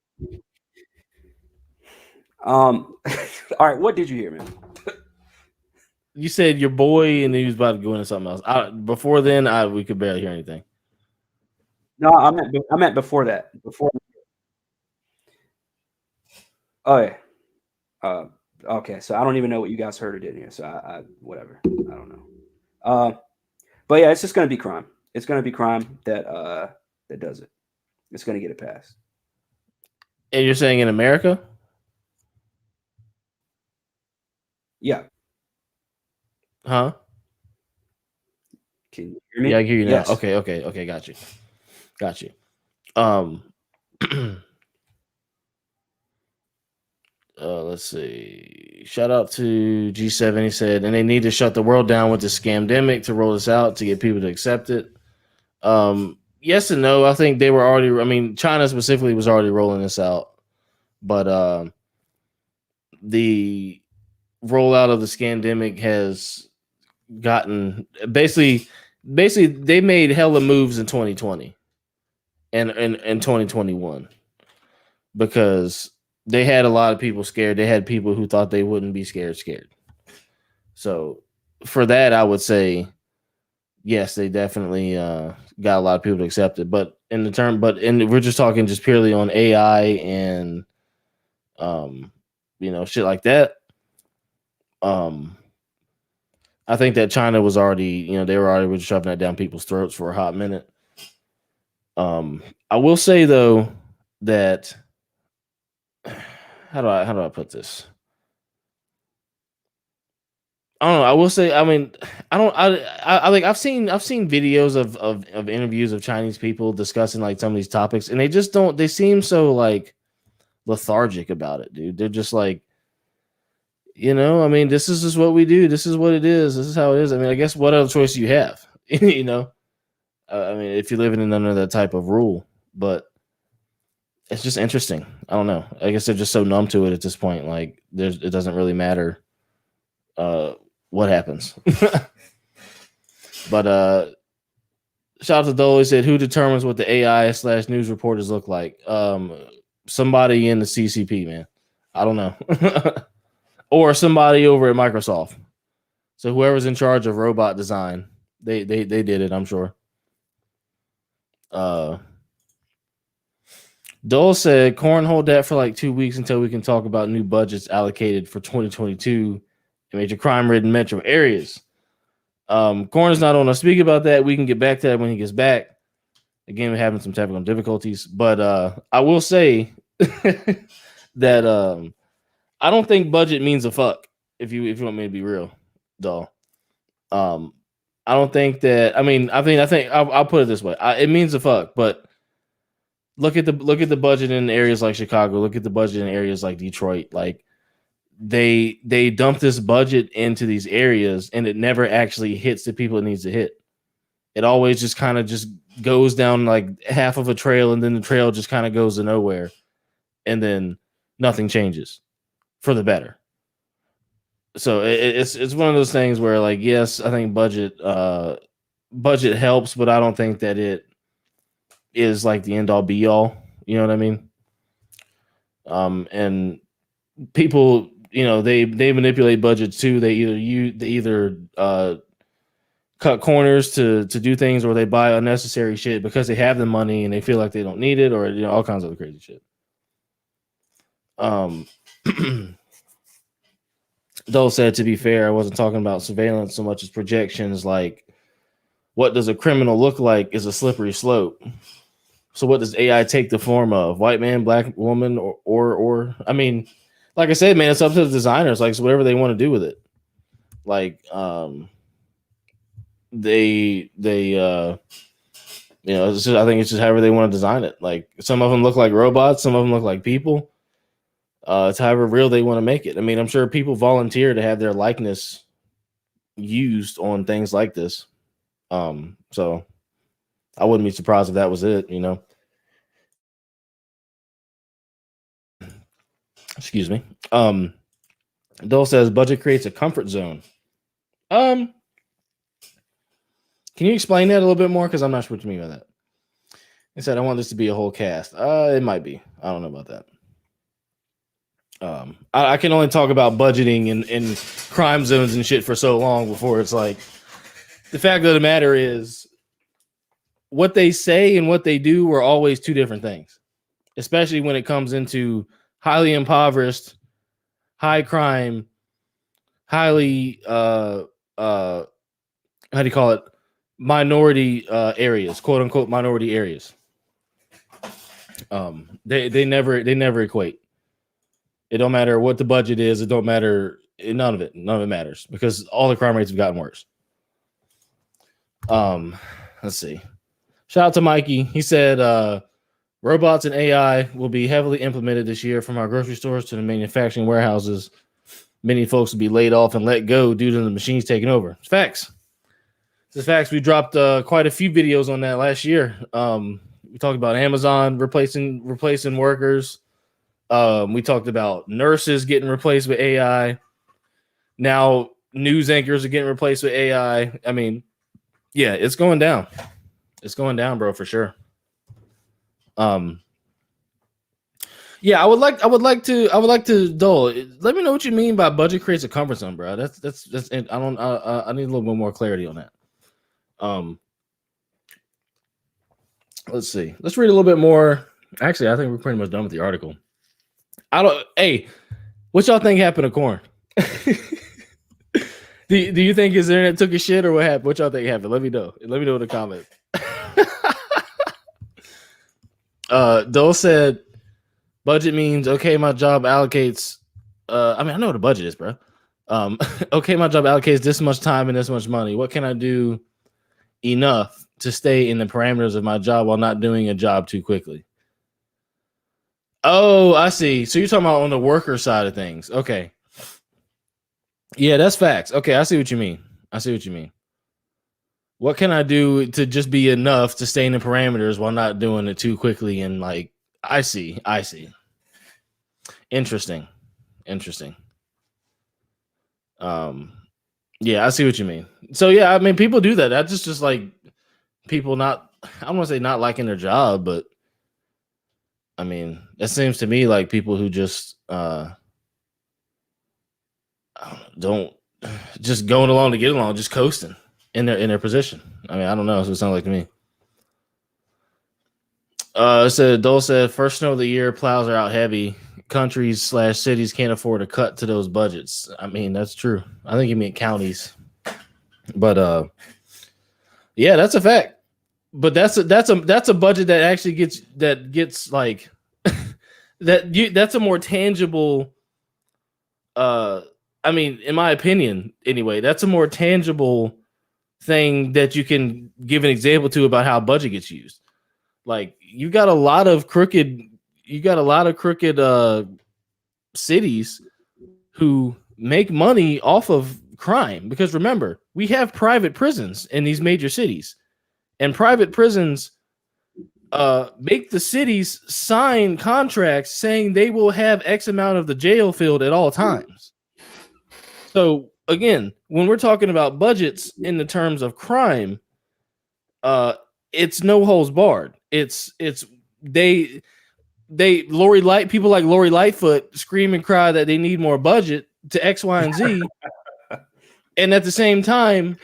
All right, what did you hear, man? You said your boy, and he was about to go into something else. Before then, we could barely hear anything. No, I meant before that. Oh yeah. Okay, so I don't even know what you guys heard or didn't hear. So I whatever. I don't know. But yeah, it's just gonna be crime. It's gonna be crime that does it. It's gonna get it passed. And you're saying in America? Yeah. Huh? Can you hear me? Yeah, I hear you now. Yes. Okay. Got you. Let's see. Shout out to G7. He said, and they need to shut the world down with the scamdemic to roll this out to get people to accept it. Yes and no. I think they were already. I mean, China specifically was already rolling this out, but the rollout of the scamdemic has gotten basically they made hella moves in 2020 and 2021 because they had a lot of people scared. They had people who thought they wouldn't be scared. So for that, I would say yes, they definitely got a lot of people to accept it. But we're just talking just purely on AI and shit like that. I think that China was already, they were already shoving that down people's throats for a hot minute. I will say though that how do I put this? I don't know. I will say, I mean, I like I've seen videos of interviews of Chinese people discussing like some of these topics, and they seem so like lethargic about it, dude. They're just like, I mean, this is just what we do. This is what it is. This is how it is. I mean, I guess what other choice do you have? I mean, if you're living under that type of rule, but it's just interesting. I don't know. I guess they're just so numb to it at this point. Like, it doesn't really matter what happens. But shout out to Dole. He said, "Who determines what the AI/news reporters look like?" Somebody in the CCP, man. I don't know. Or somebody over at Microsoft. So whoever's in charge of robot design, they did it, I'm sure. Dole said, "Corn, hold that for like 2 weeks until we can talk about new budgets allocated for 2022 in major crime-ridden metro areas." Corn is not on to speak about that. We can get back to that when he gets back. Again, we're having some technical difficulties, but I will say that I don't think budget means a fuck. If you want me to be real, Dole. I don't think that. I mean, I think I'll put it this way. It means a fuck, but look at the budget in areas like Chicago. Look at the budget in areas like Detroit. Like they dump this budget into these areas, and it never actually hits the people it needs to hit. it always just kind of just goes down like half of a trail, and then the trail just kind of goes to nowhere, and then nothing changes for the better. So it's one of those things where, like, yes, I think budget helps, but I don't think that it is like the end all be all. You know what I mean? And people, they manipulate budgets too. They either cut corners to do things, or they buy unnecessary shit because they have the money and they feel like they don't need it, or all kinds of crazy shit. Dole said, to be fair, I wasn't talking about surveillance so much as projections. Like, what does a criminal look like is a slippery slope. So what does AI take the form of? White man, black woman, or I mean, like I said, man, it's up to the designers. Like, so whatever they want to do with it. Like, it's just, I think it's just however they want to design it. Like, some of them look like robots, some of them look like people. It's however real they want to make it. I mean, I'm sure people volunteer to have their likeness used on things like this. So I wouldn't be surprised if that was it, Excuse me. Dole says budget creates a comfort zone. Can you explain that a little bit more? Because I'm not sure what you mean by that. He said, I want this to be a whole cast. It might be. I don't know about that. I can only talk about budgeting and crime zones and shit for so long before it's like, the fact of the matter is, what they say and what they do are always two different things, especially when it comes into highly impoverished, high crime, highly how do you call it, minority areas, quote unquote minority areas. They never equate. It don't matter what the budget is. It don't matter. None of it matters, because all the crime rates have gotten worse. Let's see. Shout out to Mikey. He said robots and AI will be heavily implemented this year, from our grocery stores to the manufacturing warehouses. Many folks will be laid off and let go due to the machines taking over. It's facts. It's facts. We dropped quite a few videos on that last year. We talked about Amazon replacing workers. We talked about nurses getting replaced with AI. Now news anchors are getting replaced with AI. I mean, yeah, it's going down. It's going down, bro, for sure. Yeah, I would like to Dole. Let me know what you mean by budget creates a comfort zone, bro. That's I need a little bit more clarity on that. Let's see. Let's read a little bit more. Actually, I think we're pretty much done with the article. Hey, what y'all think happened to Corn? Do you think his internet took a shit, or what happened? What y'all think happened? Let me know. Let me know in the comments. Dole said, budget means okay, my job allocates. I know what a budget is, bro. Okay, my job allocates this much time and this much money. What can I do enough to stay in the parameters of my job while not doing a job too quickly? Oh, I see. So you're talking about on the worker side of things. Okay. Yeah, that's facts. Okay, I see what you mean. What can I do to just be enough to stay in the parameters while not doing it too quickly? And like, I see. Interesting. Yeah, I see what you mean. So yeah, I mean, people do that. That's just like people not, I don't want to say not liking their job, but I mean, that seems to me like people who just don't just going along to get along, just coasting in their position. I mean, I don't know. That's what it sounds like to me. It said, Dole said, first snow of the year, plows are out heavy. Countries/cities can't afford to cut to those budgets. I mean, that's true. I think you mean counties, but yeah, that's a fact. But that's a budget that actually gets like that's a more tangible. I mean, in my opinion, anyway, that's a more tangible thing that you can give an example to about how budget gets used. Like, you got a lot of crooked cities who make money off of crime, because remember, we have private prisons in these major cities. and private prisons make the cities sign contracts saying they will have X amount of the jail filled at all times. So again, when we're talking about budgets in the terms of crime, it's no holds barred. It's they people like Lori Lightfoot scream and cry that they need more budget to X, Y, and Z, and at the same time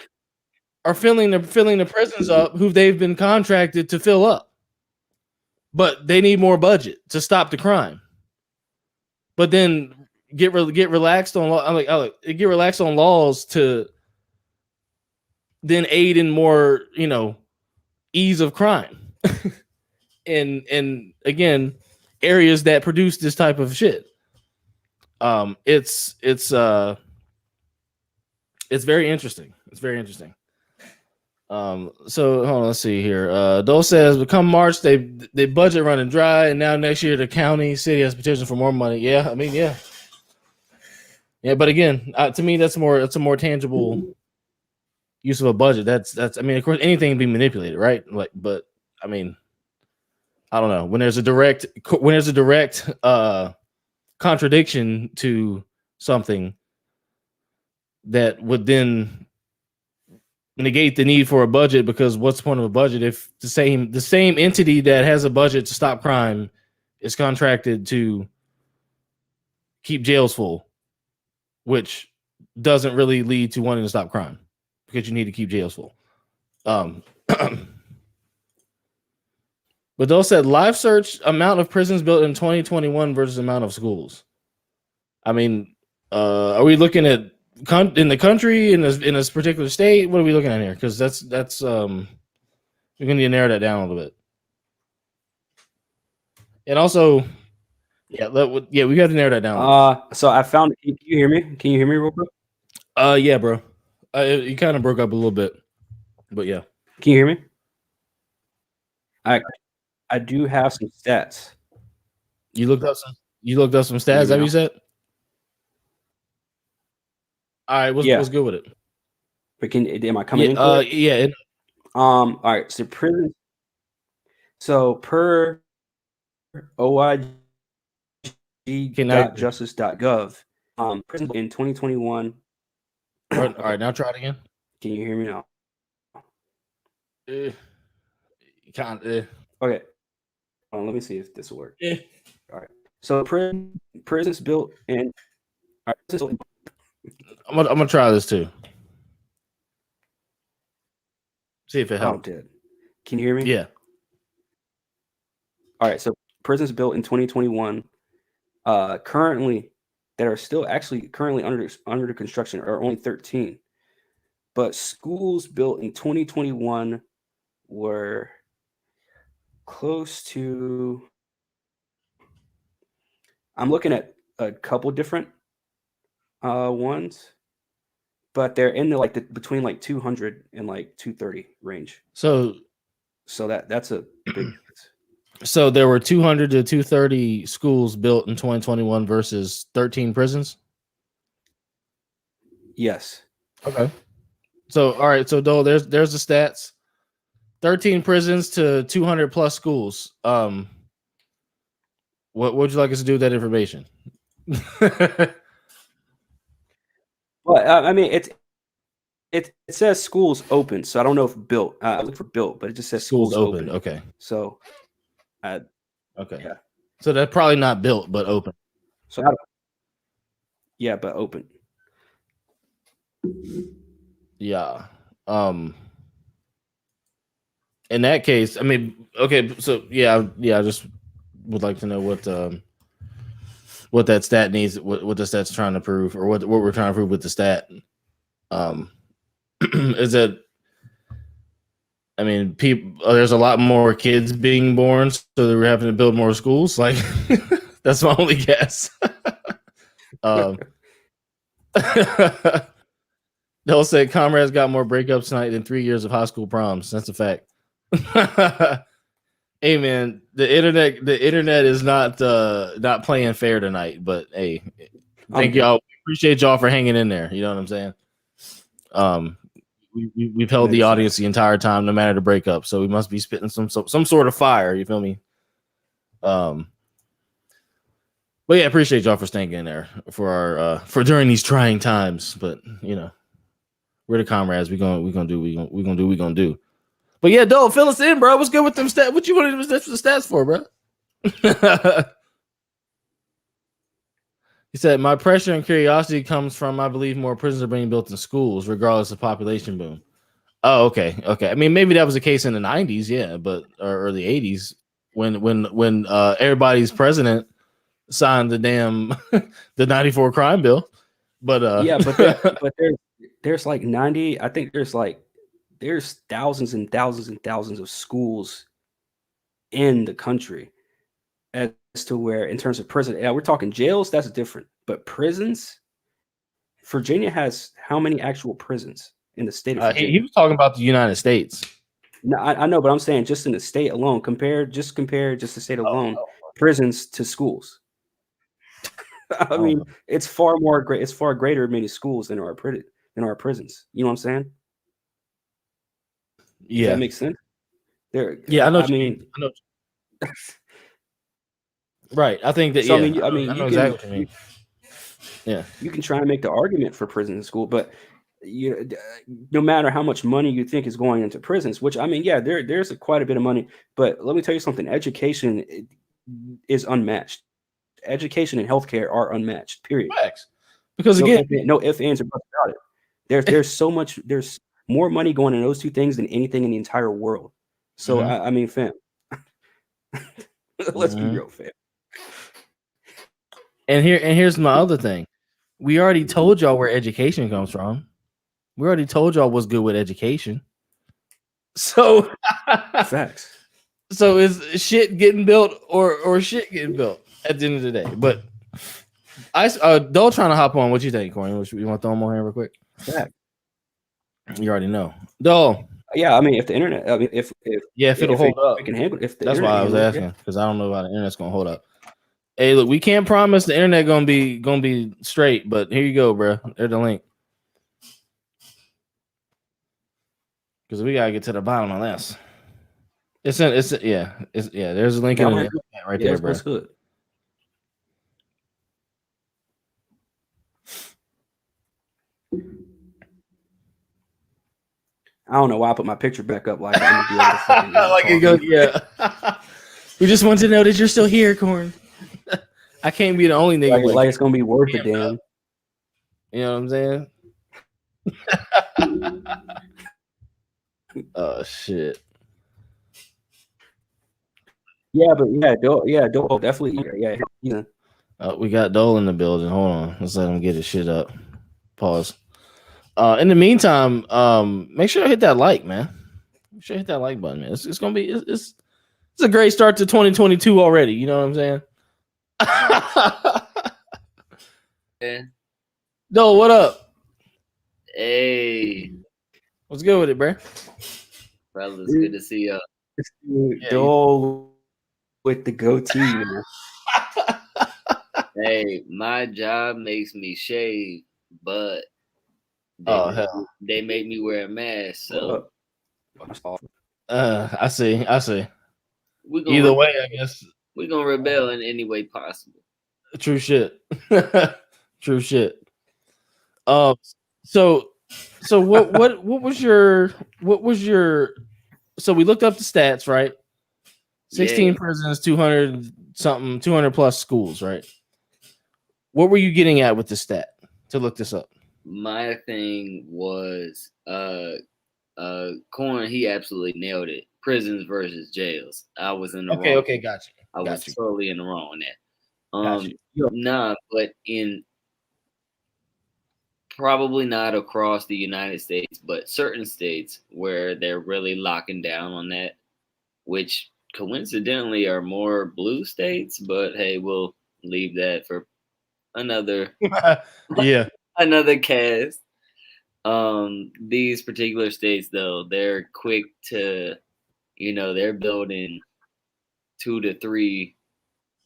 are filling the prisons up who they've been contracted to fill up. But they need more budget to stop the crime. But then get relaxed on get relaxed on laws to then aid in more, ease of crime. and again, areas that produce this type of shit. It's very interesting. It's very interesting. So hold on, let's see here. Dole says, "Become March, they budget running dry, and now next year the county city has petition for more money." Yeah, I mean, yeah. But again, to me, that's a more tangible use of a budget. That's. I mean, of course, anything can be manipulated, right? But I mean, I don't know when there's a direct contradiction to something that would then negate the need for a budget, because what's the point of a budget if the same entity that has a budget to stop crime is contracted to keep jails full, which doesn't really lead to wanting to stop crime because you need to keep jails full. But those said live search amount of prisons built in 2021 versus amount of schools. I mean, are we looking at in the country, in this particular state? What are we looking at here? Because that's we're gonna need to narrow that down a little bit. And also, we got to narrow that down. So I found. Can you hear me? Can you hear me real quick? Yeah, bro. You kind of broke up a little bit, but yeah. Can you hear me? I do have some stats. You looked up some stats. Is that what you said? All right, what's good with it? But am I coming in? Yeah. All right. So prison. So per OIG.justice.gov, prison in 2021. All right, now try it again. Can you hear me now? Okay. Let me see if this will work. All right. So prisons built in. All right, I'm gonna try this too. See if it helps. Oh, can you hear me? Yeah. All right. So prisons built in 2021, currently that are still actually currently under construction are only 13, but schools built in 2021 were close to. I'm looking at a couple different ones, but they're in the between 200 and 230 range. So that's a big. So there were 200 to 230 schools built in 2021 versus 13 prisons. Yes. Okay. So all right. So Dole, there's the stats. 13 prisons to 200 plus schools. What would you like us to do with that information? Well, I mean, it says schools open, so I don't know if built. I look for built, but it just says schools open. Okay. So, okay. Yeah. So they're probably not built, but open. So, yeah, but open. Yeah. In that case, I mean, okay. So yeah. I just would like to know what that stat needs, what the stat's trying to prove, or what we're trying to prove with the stat. Is that, I mean, there's a lot more kids being born, so we're having to build more schools. Like, that's my only guess. They'll say comrades got more breakups tonight than 3 years of high school proms. That's a fact. Hey man, the internet is not playing fair tonight, but hey, thank y'all. Appreciate y'all for hanging in there. You know what I'm saying? we've held the audience the entire time, no matter the breakup. So we must be spitting some sort of fire. You feel me? But yeah, appreciate y'all for staying in there for our for during these trying times. But you know, we're the comrades. We're gonna do. But yeah, Dole, fill us in, bro. What's good with them stats? What you wanted the stats for, bro? He said, my pressure and curiosity comes from, I believe, more prisons are being built in schools, regardless of population boom. Oh, okay. I mean, maybe that was the case in the 90s, yeah, but or the 80s when everybody's president signed the damn the 94 crime bill. But yeah, but there's like 90. I think there's thousands and thousands and thousands of schools in the country. As to where, in terms of prison, yeah, we're talking jails, that's different. But prisons, Virginia has how many actual prisons in the state of Virginia? He was talking about the United States. No, I know, but I'm saying just in the state alone, compare just the state alone, prisons to schools. I mean, it's far greater many schools than our prisons. You know what I'm saying? Yeah, does that make sense? Yeah, I know. I mean, I know. Right. I think that. So, yeah, I know exactly what you mean. Yeah, you can try and make the argument for prison and school, but no matter how much money you think is going into prisons, which I mean, yeah, there's quite a bit of money, but let me tell you something: education is unmatched. Education and healthcare are unmatched. Period. Facts. Because again, no ifs, ands, or buts about it. There's more money going in those two things than anything in the entire world. So I mean, fam, let's be real, fam. And here's my other thing. We already told y'all where education comes from. We already told y'all what's good with education. So facts. So is shit getting built or shit getting built at the end of the day? But Dole trying to hop on. What you think, Corey? You want to throw him on here real quick? Fact. You already know, Dole. Yeah, I mean, if the internet, I mean, if it'll hold up, we can handle. That's why I was asking, because I don't know how the internet's gonna hold up. Hey, look, we can't promise the internet gonna be straight, but here you go, bro. There's the link. Because we gotta get to the bottom of this. There's a link in the right there, bro. That's good. I don't know why I put my picture back up like I'm gonna be like it goes, yeah. We just want to know that you're still here, Corn. I can't be the only nigga. Like it's gonna be worth it, damn. You know what I'm saying? Oh shit. Yeah, but Dole definitely. Yeah. We got Dole in the building. Hold on, let's let him get his shit up. Pause. In the meantime, make sure to hit that like, man. Make sure to hit that like button, man. It's gonna be it's a great start to 2022 already. You know what I'm saying? Yeah. Dole, what up? Hey, what's good with it, bro? Fellas, good to see y'all. Dole with the goatee, man. Hey, my job makes me shave, but they make me wear a mask. So I see. Either way, I guess we're gonna rebel in any way possible. True shit. True shit. So what was your so we looked up the stats, right? 16 prisons, 200 plus schools, right? What were you getting at with the stat to look this up? My thing was Corn, he absolutely nailed it. Prisons versus jails. I was in the wrong. Okay, gotcha. I was totally in the wrong on that. Nah, but in probably not across the United States, but certain states where they're really locking down on that, which coincidentally are more blue states, but hey, we'll leave that for another another cast. These particular states though, they're quick to, they're building 2 to 3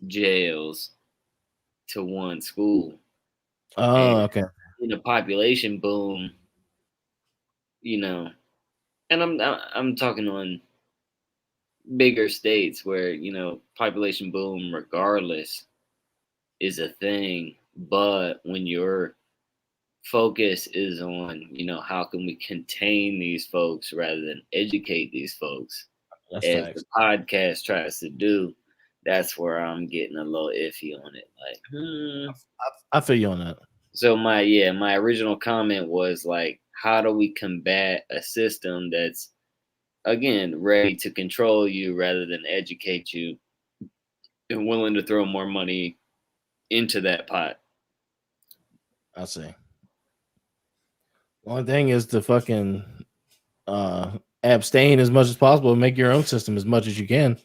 jails to 1 school. Oh, okay. In a population boom, you know, and I'm talking on bigger states where, you know, population boom regardless is a thing, but when your focus is on, you know, how can we contain these folks rather than educate these folks, That's as facts. the podcast tries to do, that's where I'm getting a little iffy on it. Like, I feel you on that. So my original comment was like, how do we combat a system that's again ready to control you rather than educate you and willing to throw more money into that pot? I see. One thing is to fucking abstain as much as possible and make your own system as much as you can.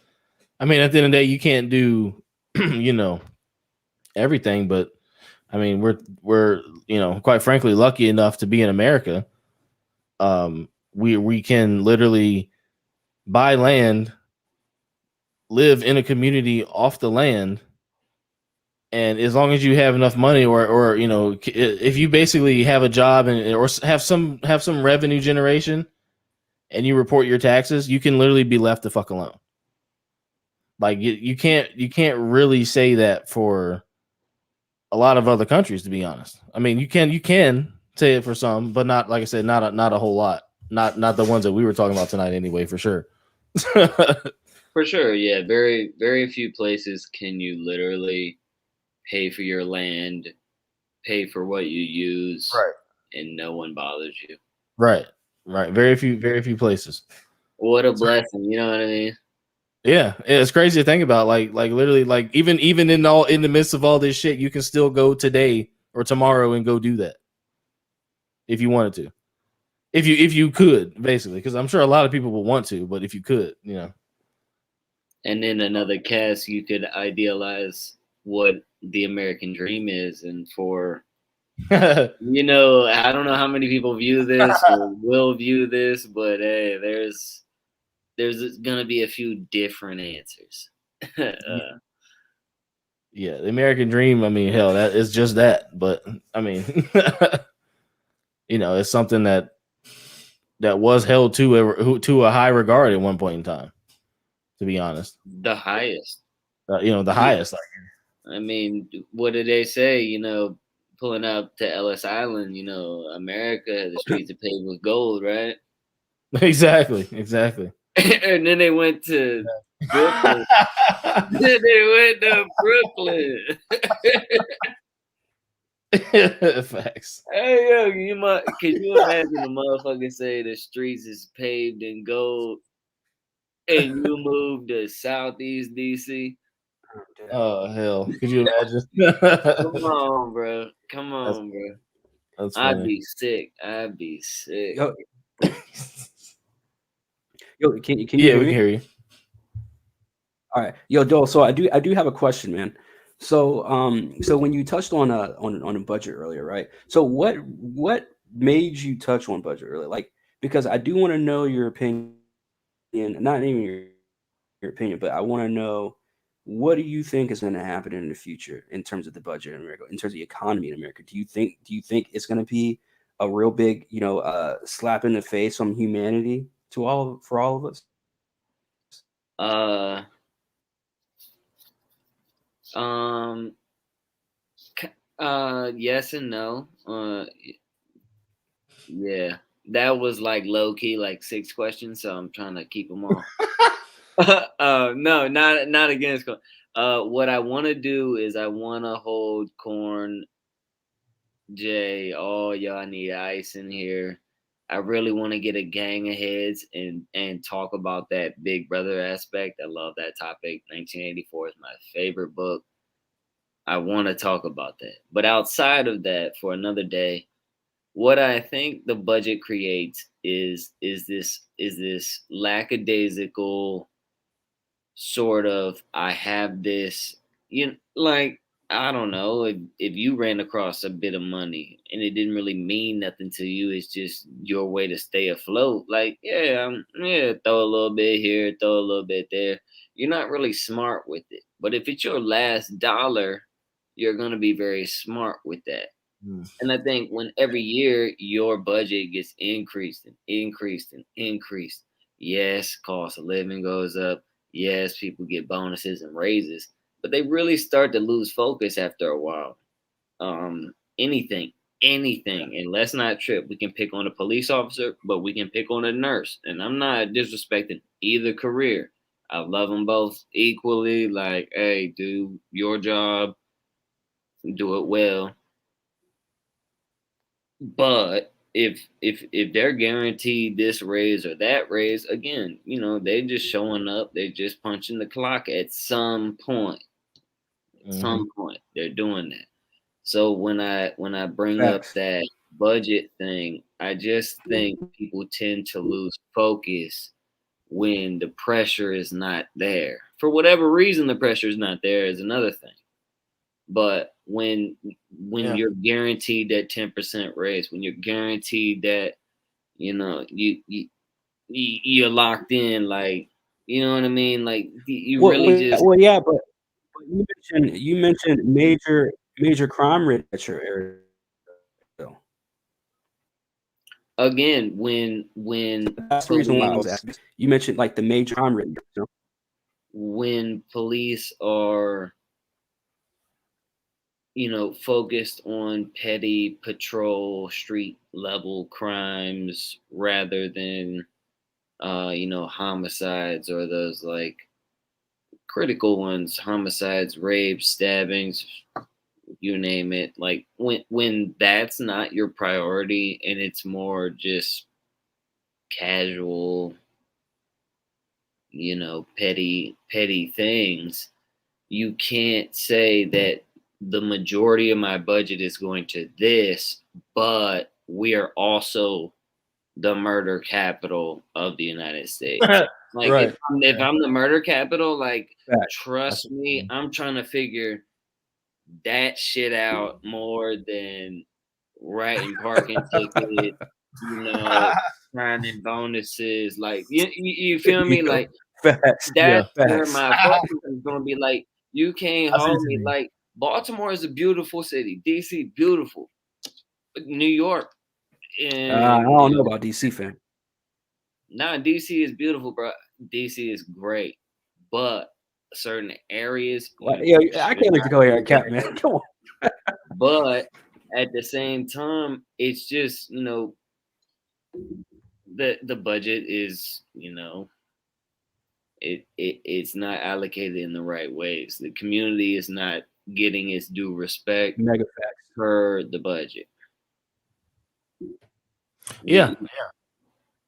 I mean, at the end of the day, you can't do, you know, everything, but I mean, we're you know, quite frankly, lucky enough to be in America. We can literally buy land, live in a community off the land, and as long as you have enough money, or you know, if you basically have a job and or have some revenue generation, and you report your taxes, you can literally be left the fuck alone. Like you can't really say that for a lot of other countries, to be honest. I mean, you can say it for some, but not, like I said, not a whole lot. Not the ones that we were talking about tonight, anyway, for sure. For sure, yeah. Very, very few places can you literally pay for your land, pay for what you use, Right. and no one bothers you. Right. Very few places. What a blessing, you know what I mean? Yeah, it's crazy to think about. Like literally, like even in the midst of all this shit, you can still go today or tomorrow and go do that if you wanted to. If you could, basically, because I'm sure a lot of people will want to, but if you could, you know. And in another cast, you could idealize what the American dream is, and for you know, I don't know how many people view this or will view this, but hey, there's gonna be a few different answers. Yeah, the American dream. I mean, hell, that is just that. But I mean, you know, it's something that was held to a high regard at one point in time. To be honest, The highest. you know, the highest. I mean, what did they say? You know, pulling up to Ellis Island, you know, America, the streets are paved with gold, right? Exactly. And then they went to Brooklyn. Then they went to Brooklyn. Facts. Hey, yo, can you imagine a motherfucker say the streets is paved in gold and you move to Southeast DC? Oh hell! Could you imagine? Come on, bro. Come on, bro. That's I'd funny. be sick. I'd be sick. Yo, can you Yeah, hear we me? can hear you. All right, yo, Dole. So I do have a question, man. So so when you touched on a budget earlier, right? So what made you touch on budget earlier? Like, because I do want to know your opinion, not even your opinion, but I want to know, what do you think is going to happen in the future in terms of the budget in America, in terms of the economy in America? Do you think it's going to be a real big, you know, slap in the face on humanity for all of us? Um, yes and no. Yeah, that was like low key, like 6 questions, so I'm trying to keep them all. No, not against. What I want to do is I want to hold Corn, Jay. Oh, y'all need ice in here. I really want to get a gang of heads and talk about that Big Brother aspect. I love that topic. 1984 is my favorite book. I want to talk about that. But outside of that, for another day, what I think the budget creates is this lackadaisical sort of, I have this, you know, like, I don't know, if you ran across a bit of money and it didn't really mean nothing to you, it's just your way to stay afloat. Like, yeah, throw a little bit here, throw a little bit there. You're not really smart with it. But if it's your last dollar, you're gonna be very smart with that. And I think when every year your budget gets increased and increased and increased, yes, cost of living goes up. Yes, people get bonuses and raises, but they really start to lose focus after a while. Anything, anything, and let's not trip. We can pick on a police officer, but we can pick on a nurse. And I'm not disrespecting either career. I love them both equally. Like, hey, do your job, do it well. But if they're guaranteed this raise or that raise, again, they just showing up, they just punching the clock at some point. At some point, they're doing that. So when I bring up that budget thing, I just think people tend to lose focus when the pressure is not there. For whatever reason, the pressure is not there is another thing. But when you're guaranteed that 10% raise, when you're guaranteed that you're locked in, like, you know what I mean, like you just but you mentioned major crime rate at your area. Again, when that's the reason why I was asking. You mentioned like the major crime rate. When police are focused on petty patrol, street level crimes rather than, homicides or those like critical ones, homicides, rapes, stabbings, you name it. Like when that's not your priority and it's more just casual, petty things, you can't say that the majority of my budget is going to this, but we are also the murder capital of the United States. Like, right. if I'm the murder capital, like, trust me, I'm trying to figure that shit out more than writing parking tickets, signing bonuses. Like, you feel me? Like, that's where my focus is going to be. Like, you can't hold me. Like, Baltimore is a beautiful city. DC, beautiful. New York. I don't know about DC, fam. Nah, DC is beautiful, bro. DC is great. But certain areas. I can't wait to go here, Cap, man. Come on. But at the same time, it's just, the budget is, it's not allocated in the right ways. The community is not getting its due respect for the budget. Yeah.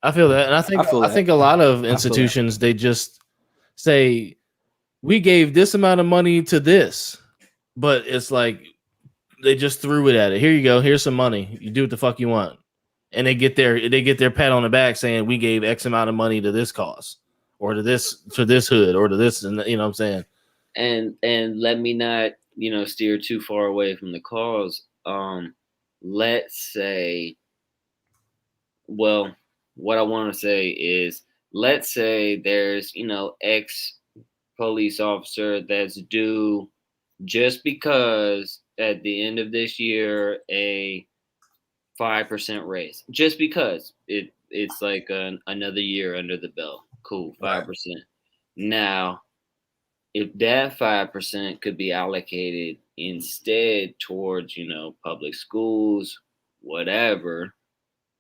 I feel that, and I think a lot of institutions, they just say we gave this amount of money to this, but it's like they just threw it at it. Here you go. Here's some money. You do what the fuck you want, and they get their pat on the back saying we gave X amount of money to this cause or to this hood or to this, and you know what I'm saying. And let me not steer too far away from the cause. Let's say, well, what I want to say is, let's say there's X police officer that's due just because at the end of this year a 5% raise, just because it's like another year under the belt. Cool, 5%. Now, if that 5% could be allocated instead towards public schools, whatever,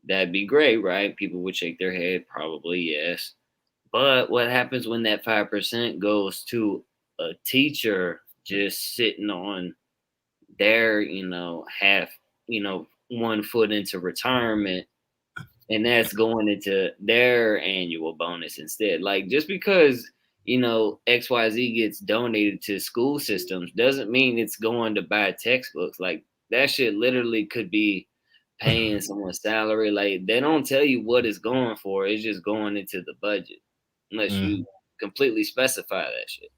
that'd be great, right? People would shake their head, probably yes. But what happens when that 5% goes to a teacher just sitting on their, half, 1 foot into retirement, and that's going into their annual bonus instead? Like, just because, XYZ gets donated to school systems doesn't mean it's going to buy textbooks. Like, that shit literally could be paying someone's salary. Like, they don't tell you what it's going for. It's just going into the budget, unless you completely specify that shit.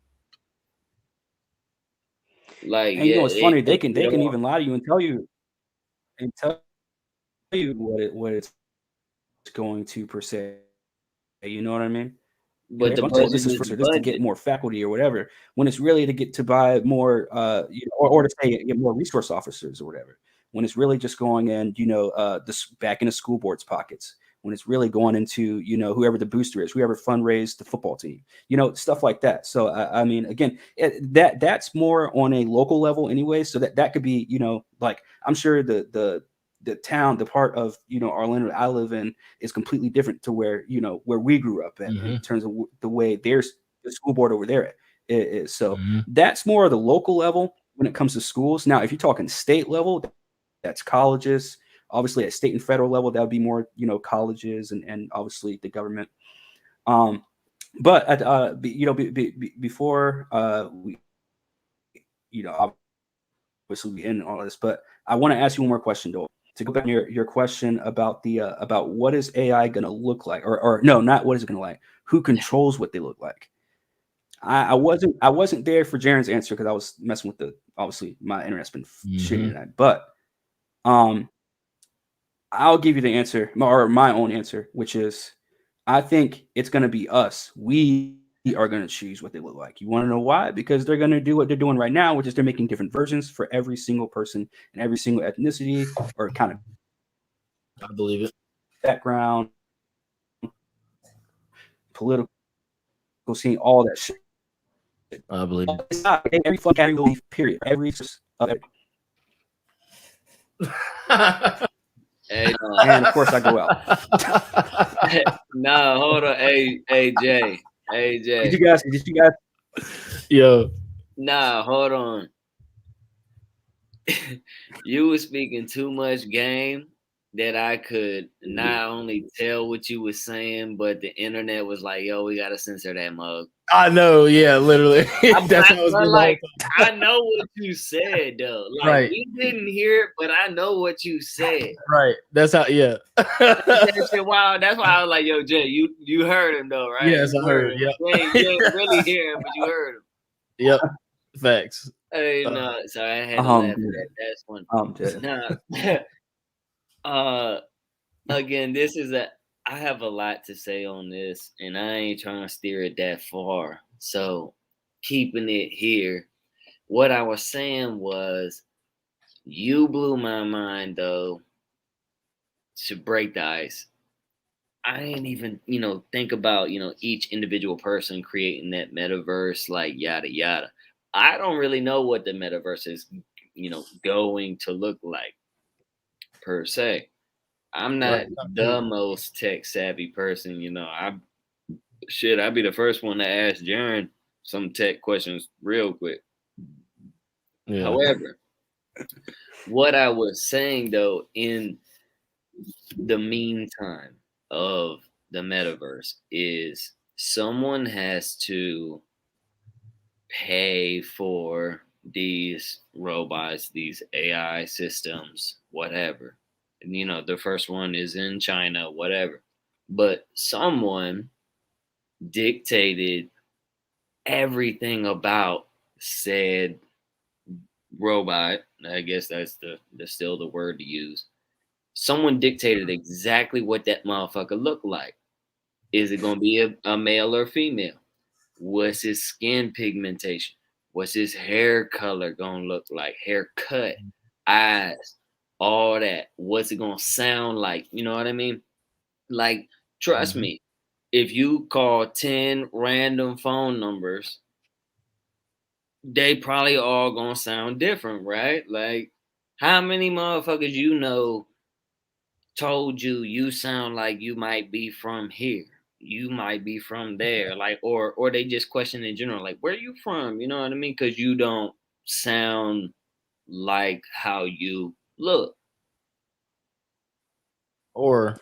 Like, and it's funny, they can even lie to you and tell you what it's going to per se. You know what I mean? But this is to get more faculty or whatever, when it's really to buy more, or to say get more resource officers or whatever. when it's really just going in, this back into school board's pockets, when it's really going into, whoever the booster is, whoever fundraised the football team, stuff like that. So, I mean, again, that's more on a local level anyway. So that could be, like, I'm sure the town, the part of, Orlando I live in is completely different to where, where we grew up at in terms of the way there's the school board over there is. So that's more of the local level when it comes to schools. Now, if you're talking state level, that's colleges. Obviously, at state and federal level, that would be more, colleges and obviously the government. But at, before we, obviously we end all this, but I want to ask you one more question, Dole. To go back to your question about the about what is AI going to look like, or no, not what is it going to like. Who controls what they look like? I wasn't there for Jaren's answer because I was messing with obviously my internet's been shitty tonight, but I'll give you the answer, or my own answer, which is I think it's going to be us. We are going to choose what they look like. You want to know why? Because they're going to do what they're doing right now, which is they're making different versions for every single person and every single ethnicity or kind of, I believe it, background, political scene, all that shit. I believe it. It's not every fucking category, period. Every Hey, and of course I go out. No, hold on. Hey, Jay. Did you guys? Yo. Nah, hold on. You were speaking too much game that I could not only tell what you were saying, but the internet was like, "Yo, we gotta censor that mug." I know, yeah, literally. That's how I was like, I know what you said though. Like, right. We didn't hear it, but I know what you said. Right. That's how. Yeah. Wow. That's why I was like, "Yo, Jay, you heard him though, right?" Yes, I heard. Yeah. You ain't really hear him, but you heard him. Yep. Facts. Hey, no, sorry, I had to laugh at that. That's one. Again, I have a lot to say on this, and I ain't trying to steer it that far. So, keeping it here, what I was saying was, you blew my mind though. To break the ice, I didn't even, think about, each individual person creating that metaverse, like yada yada. I don't really know what the metaverse is, going to look like per se. I'm not the most tech savvy person, I'd be the first one to ask Jaren some tech questions real quick. Yeah. However, what I was saying though, in the meantime of the metaverse, is someone has to pay for these robots, these AI systems, whatever. And, the first one is in China, whatever. But someone dictated everything about said robot. I guess that's still the word to use. Someone dictated exactly what that motherfucker looked like. Is it going to be a male or female? What's his skin pigmentation? What's his hair color going to look like? Haircut, eyes, all that. What's it going to sound like? You know what I mean? Like, trust me, if you call 10 random phone numbers, they probably all going to sound different, right? Like, how many motherfuckers told you sound like you might be from here? You might be from there, like, or they just question in general, like, where are you from? You know what I mean? Because you don't sound like how you look. Or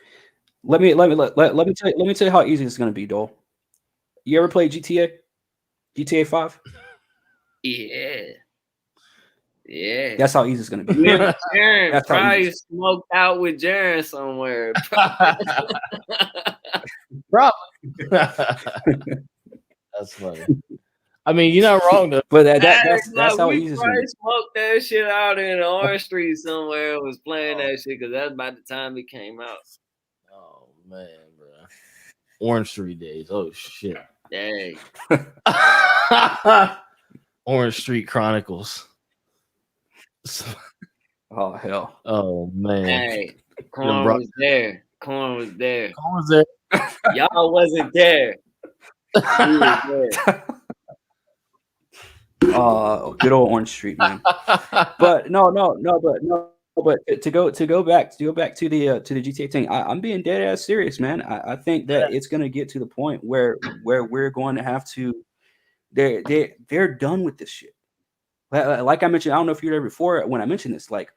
let me tell you how easy it's gonna be, Dole. You ever play GTA 5? Yeah. That's how easy it's gonna be. Jaren probably smoked out with Jaren somewhere. Probably. That's funny. I mean, you're not wrong though. But that's how easy it's gonna be. Smoked that shit out in Orange Street somewhere. Was playing that shit because that's by the time it came out. Oh man, bro. Orange Street days. Oh shit. Dang. Orange Street Chronicles. Oh hell. Oh man. Hey, Corn was there. Corn was there. Corn was there. Y'all wasn't there. He was there. Good old Orange Street, man. But but to go back to the GTA thing, I'm being dead ass serious, man. I think that it's gonna get to the point where we're going to have to. They're done with this shit. Like I mentioned, I don't know if you were there before when I mentioned this. Like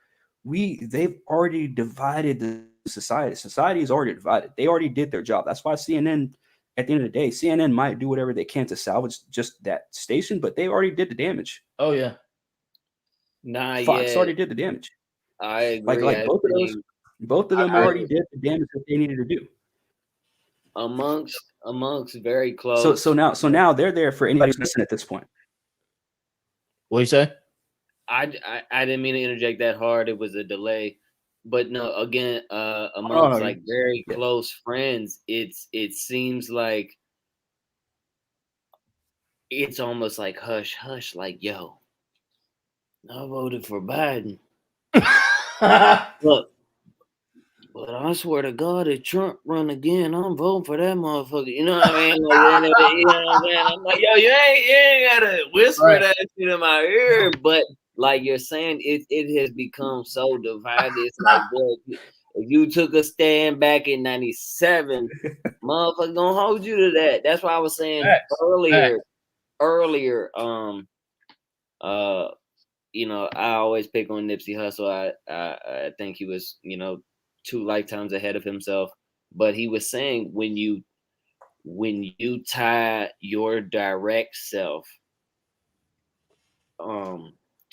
they've already divided the society. Society is already divided. They already did their job. That's why CNN. At the end of the day, CNN might do whatever they can to salvage just that station, but they already did the damage. Oh yeah. Fox already did the damage. I agree. Like both of them already did the damage that they needed to do. Amongst very close. So now they're there for anybody who's listening at this point. What you say? I didn't mean to interject that hard. It was a delay. But no, again, amongst like very close friends, it seems like it's almost like hush hush, like yo, I voted for Biden. Look, but I swear to God, if Trump run again, I'm voting for that motherfucker. You know what I mean? Like, you know what I'm saying? I'm like, yo, you ain't gotta whisper that shit in my ear, but. Like you're saying, it has become so divided. It's like, boy, if you took a stand back in '97, motherfucker gonna hold you to that. That's why I was saying earlier. You know, I always pick on Nipsey Hussle. I think he was, 2 lifetimes ahead of himself. But he was saying when you tie your direct self,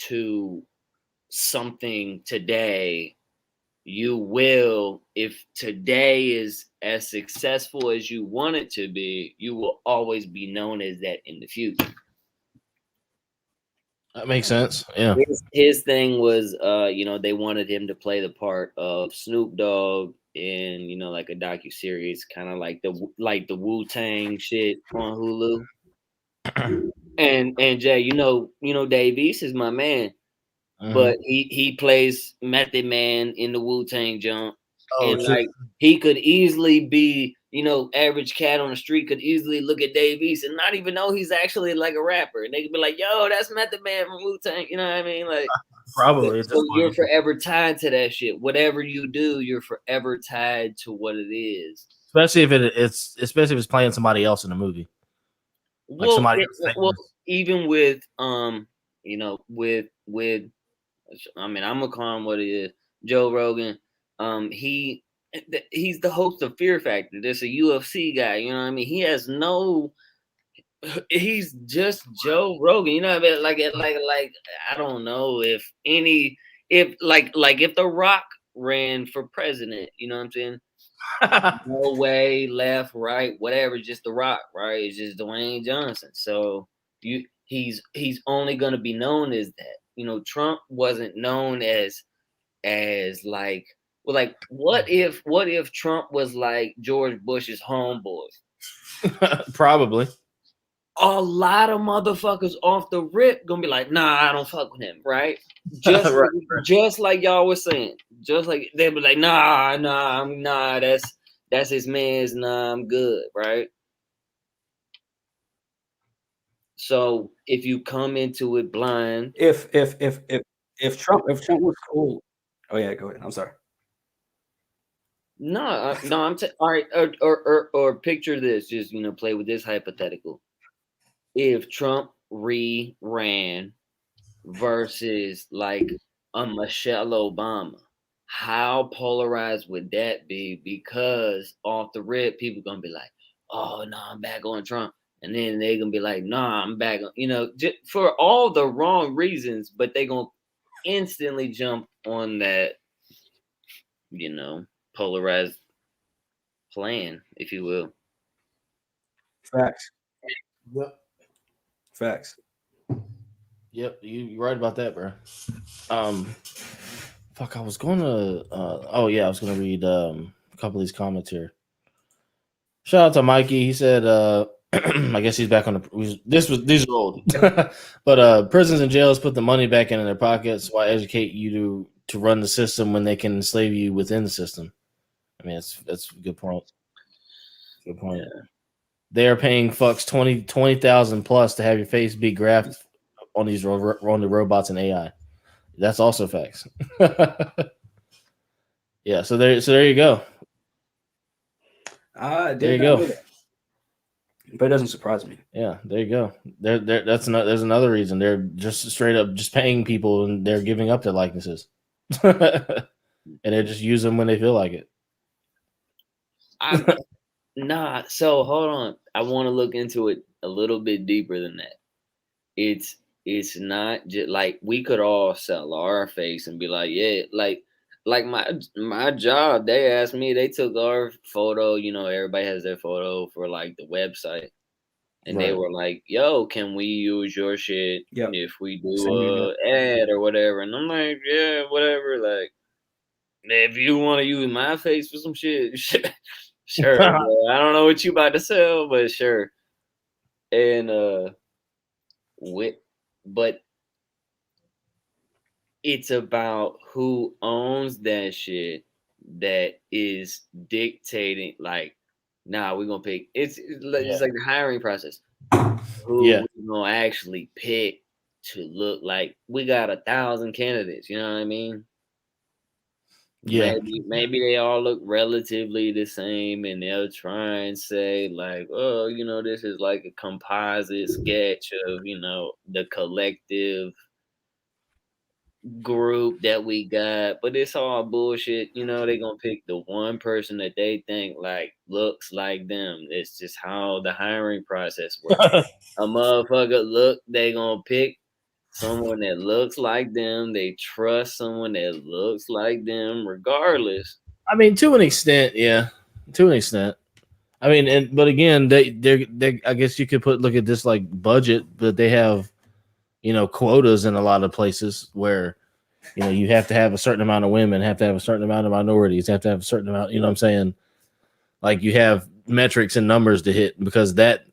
to something today, you will, if today is as successful as you want it to be, you will always be known as that in the future. That makes sense. Yeah. His thing was, they wanted him to play the part of Snoop Dogg in, like a docuseries, kind of like the Wu-Tang shit on Hulu. And Jay, Dave East is my man, but he plays Method Man in the Wu-Tang jump, and like he could easily be, average cat on the street could easily look at Dave East and not even know he's actually like a rapper, and they could be like, "Yo, that's Method Man from Wu-Tang," you know what I mean? Like, probably. So you're forever tied to that shit. Whatever you do, you're forever tied to what it is. Especially if it's playing somebody else in the movie. Like even with with I mean, I'm gonna call him what it is, Joe Rogan. He's the host of Fear Factor. There's a UFC guy, you know what I mean? He's just Joe Rogan, you know what I mean? Like I don't know if The Rock ran for president, you know what I'm saying? No way, left, right, whatever, just The Rock, right? It's just Dwayne Johnson. So he's only gonna be known as that. Trump wasn't known as like, well, like what if Trump was like George Bush's homeboy? Probably. A lot of motherfuckers off the rip gonna be like, nah, I don't fuck with him, right? Just like y'all was saying, just like they'll be like, nah, that's his man's, nah, I'm good, right? So if you come into it blind, if Trump was cool, oh yeah, go ahead. I'm sorry. No, I'm all right. Or picture this, just play with this hypothetical. If Trump ran versus like a Michelle Obama, how polarized would that be? Because off the rip, people gonna be like, "Oh no, I'm back on Trump," and then they gonna be like, "Nah, I'm back on," just for all the wrong reasons, but they gonna instantly jump on that, polarized plan, if you will. Facts. Yep. Facts. Yep, you're right about that, bro. Fuck, I was gonna I was gonna read a couple of these comments here. Shout out to Mikey. He said I guess he's back on the these are old. But prisons and jails put the money back into their pockets. Why educate you to run the system when they can enslave you within the system. I mean, that's a good point. Good point. Yeah. They are paying fucks 20,000 plus to have your face be graphed on these on the robots and AI. That's also facts. Yeah, so there you go. There you go. But it doesn't surprise me. Yeah, there you go. There's another reason. They're just straight up just paying people and they're giving up their likenesses. And they just use them when they feel like it. So hold on. I want to look into it a little bit deeper than that. It's not just like we could all sell our face and be like, yeah, like my job, they asked me, they took our photo, everybody has their photo for like the website. And They were like, yo, can we use your shit if we do a ad or whatever? And I'm like, yeah, whatever. Like, if you want to use my face for some shit, sure. I don't know what you about to sell, but sure. And but it's about who owns that shit that is dictating, like, nah, we're gonna pick. It's like the hiring process. Who we're gonna actually pick to look like? We got 1,000 candidates. You know what I mean? Yeah. Maybe they all look relatively the same, and they'll try and say like, oh, this is like a composite sketch of the collective group that we got, but it's all bullshit. They're gonna pick the one person that they think like looks like them. It's just how the hiring process works. A motherfucker they gonna pick someone that looks like them. They trust someone that looks like them regardless. I mean, to an extent, yeah. To an extent. I mean, but again, they I guess you could look at this like budget, but they have quotas in a lot of places where you have to have a certain amount of women, have to have a certain amount of minorities, have to have a certain amount, what I'm saying? Like you have metrics and numbers to hit, because that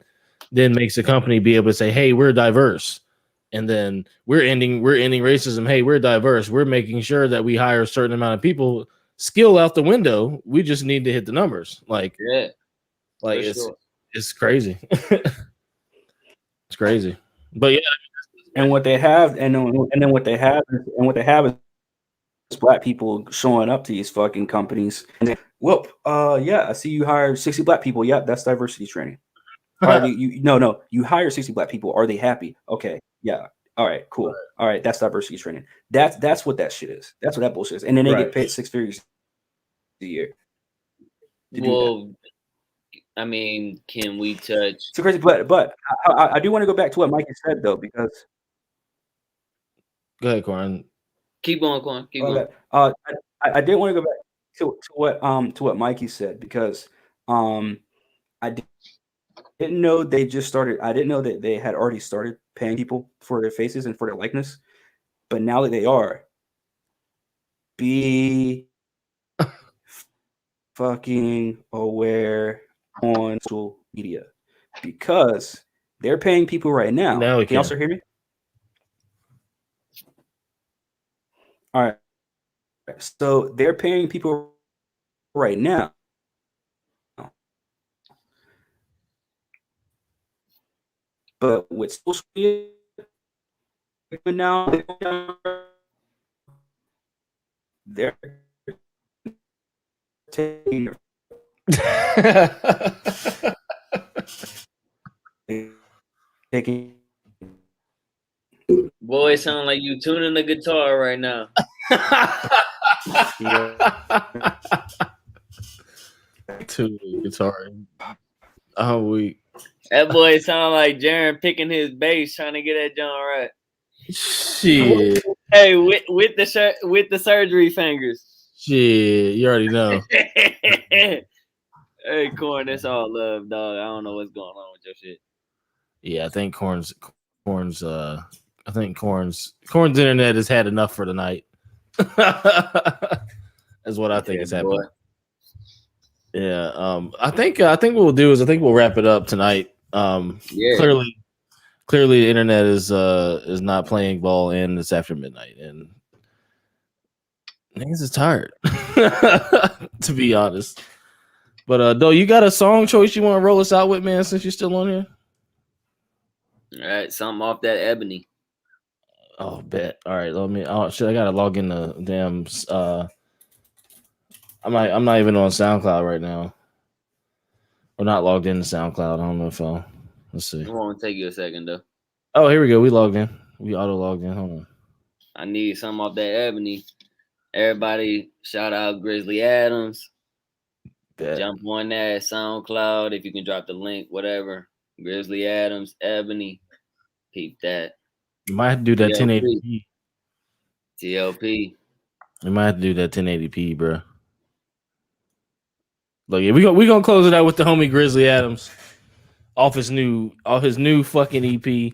then makes the company be able to say, hey, we're diverse. And then we're ending racism. Hey, we're diverse. We're making sure that we hire a certain amount of people. Skill out the window. We just need to hit the numbers. Like, it's crazy. It's crazy. But yeah. And what they have, and then what they have is black people showing up to these fucking companies. And whoop, I see you hired 60 black people. Yep, that's diversity training. You hire 60 black people. Are they happy? Okay, yeah. All right, cool. All right, that's diversity training. That's what that shit is. That's what that bullshit is. And then they get paid 6 figures a year. Well, I mean, can we touch? It's crazy, but I do want to go back to what Mikey said though, because. Go ahead, Corn. Keep going, Corn. Keep going. I did want to go back to what Mikey said, because I didn't know they just started. I didn't know that they had already started paying people for their faces and for their likeness. But now that they are, be fucking aware on social media, because they're paying people right now. Can you also hear me? All right. So they're paying people right now. But with social media now, they're taking Boy, it sounds like you tuning the guitar right now. Tuning the guitar. Oh, we. That boy sound like Jaren picking his bass, trying to get that John right. Shit. Hey, with the surgery fingers. Shit, you already know. Hey, Corn, that's all love, dog. I don't know what's going on with your shit. Yeah, I think Corn's internet has had enough for tonight. That's what I think is happening. Yeah, I think what we'll do is we'll wrap it up tonight. Clearly the internet is not playing ball in this after midnight, and Niggas is tired, to be honest. But though, you got a song choice you want to roll us out with, man? Since you're still on here. All right, something off that Ebony. Oh, bet. All right, let me. Oh shit, I gotta log in the damn. I'm not even on SoundCloud right now. We're not logged into SoundCloud. I don't know if let's see. It won't take you a second though. Oh, here we go. We logged in. We auto logged in. Hold on. I need something off that Ebony. Everybody, shout out Grizzly Adams. Bet. Jump on that SoundCloud if you can drop the link, whatever. Grizzly Adams, Ebony. Peep that. You might have to do that 1080p. TLP. You might have to do that 1080p, bro. Look, yeah, we gonna close it out with the homie Grizzly Adams off his new fucking EP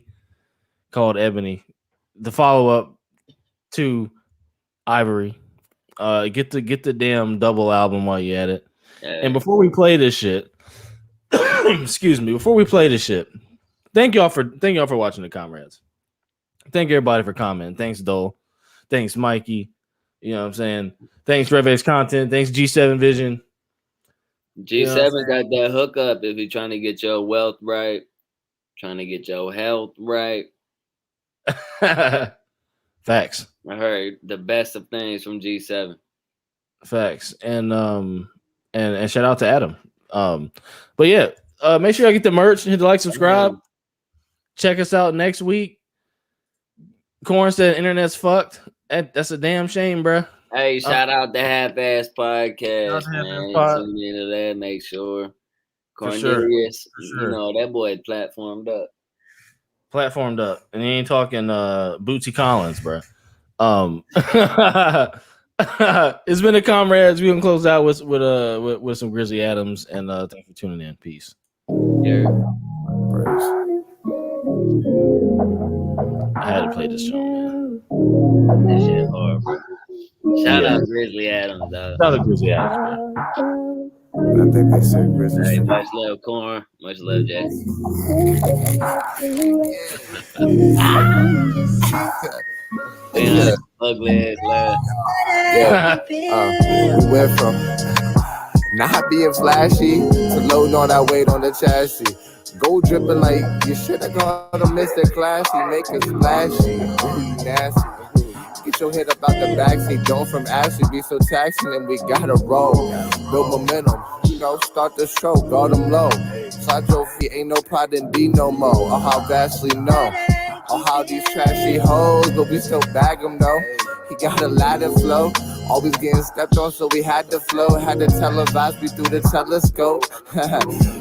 called Ebony, the follow up to Ivory. Get the damn double album while you at it. And before we play this shit, excuse me, before we play this shit, thank y'all for watching the comrades. Thank everybody for commenting. Thanks, Dole. Thanks, Mikey. You know what I'm saying? Thanks, RevX Content. Thanks, G7 Vision. G7 got that hookup if you're trying to get your wealth right, trying to get your health right. Facts. I heard the best of things from G7. Facts. And shout out to Adam. But yeah, make sure y'all get the merch, hit the like, subscribe. Check us out next week. Corn said internet's fucked. That's a damn shame, bro. Hey, shout out the Half Ass Podcast, man. Tune into that, make sure. Cornelius, you know, that boy platformed up. And he ain't talking Bootsy Collins, bro. It's been a comrades. We gonna close out with some Grizzly Adams, and thanks for tuning in. Peace. Yeah. I had to play this song, man. This shit hard, bro. Shout out Grizzly Adams, dog. Shout out Grizzly Adams, man. I think they said Grizzly. Hey, much love, Corn. Much love, Jack. Yeah. Ugly ass laugh. Yeah. We went from not being flashy to loading all that weight on the chassis. Gold dripping like you should have gone to Mr. Classy, make it splashy. Ooh, you nasty. Get your head up out the backseat. Don't from Ashley be so taxing, and we gotta roll. Build momentum, you know, start the show, guard them low. Slide your feet, ain't no pride in B no more. Oh, how vastly no. Oh, how these trashy hoes, but we still bag them though. He got a ladder flow, always getting stepped on, so we had to flow. Had to televise me through the telescope.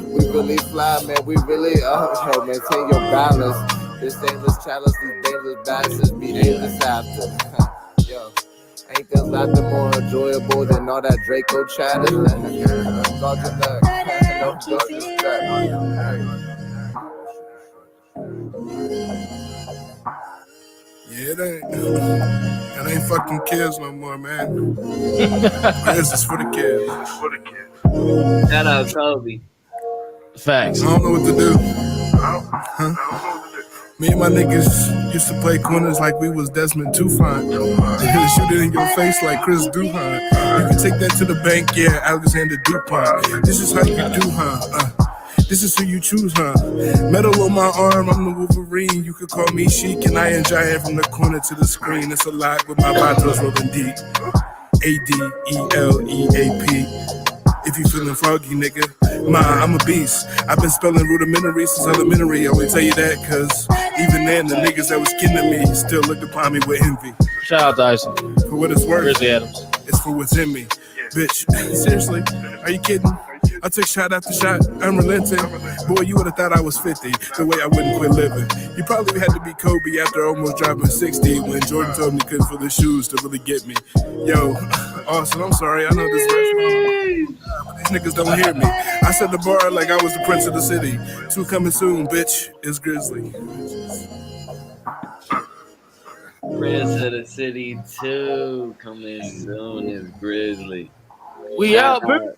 We really fly, man, we really yo, maintain your balance. This stainless chalice, these dangerous bastards be aimless after. Yo, ain't this laughter more enjoyable than all that Draco chatter? God to luck, no disrespect. Yeah, it ain't fucking kids no more, man. This is for the kids. Shout out Kobe. Facts. I don't know what to do. Me and my niggas used to play corners like we was Desmond Tufan. Shoot it in your face like Chris Duhon. You can take that to the bank, yeah, Alexander Dupont. This is how you do, huh? This is who you choose, huh? Metal on my arm, I'm the Wolverine. You could call me Sheik, and I enjoy it from the corner to the screen. It's a lot with my bottles rolling deep. ADELEAP. If you feeling froggy, nigga, I'm a beast. I've been spelling rudimentary since elementary. I only tell you that because even then, the niggas that was kidding me still looked upon me with envy. Shout out to Tyson. For what it's worth, Grizzly Adams. It's for what's in me. Bitch, seriously, are you kidding? I took shot after shot, unrelenting. Boy, you would have thought I was 50, the way I wouldn't quit living. You probably had to be Kobe after almost dropping 60 when Jordan told me he couldn't fill the shoes to really get me. Yo, Austin, I'm sorry, I know this version, but these niggas don't hear me. I set the bar like I was the prince of the city. 2 coming soon, bitch, it's Grizzly. Prince of the City 2 coming soon is Grizzly. We out, bitch.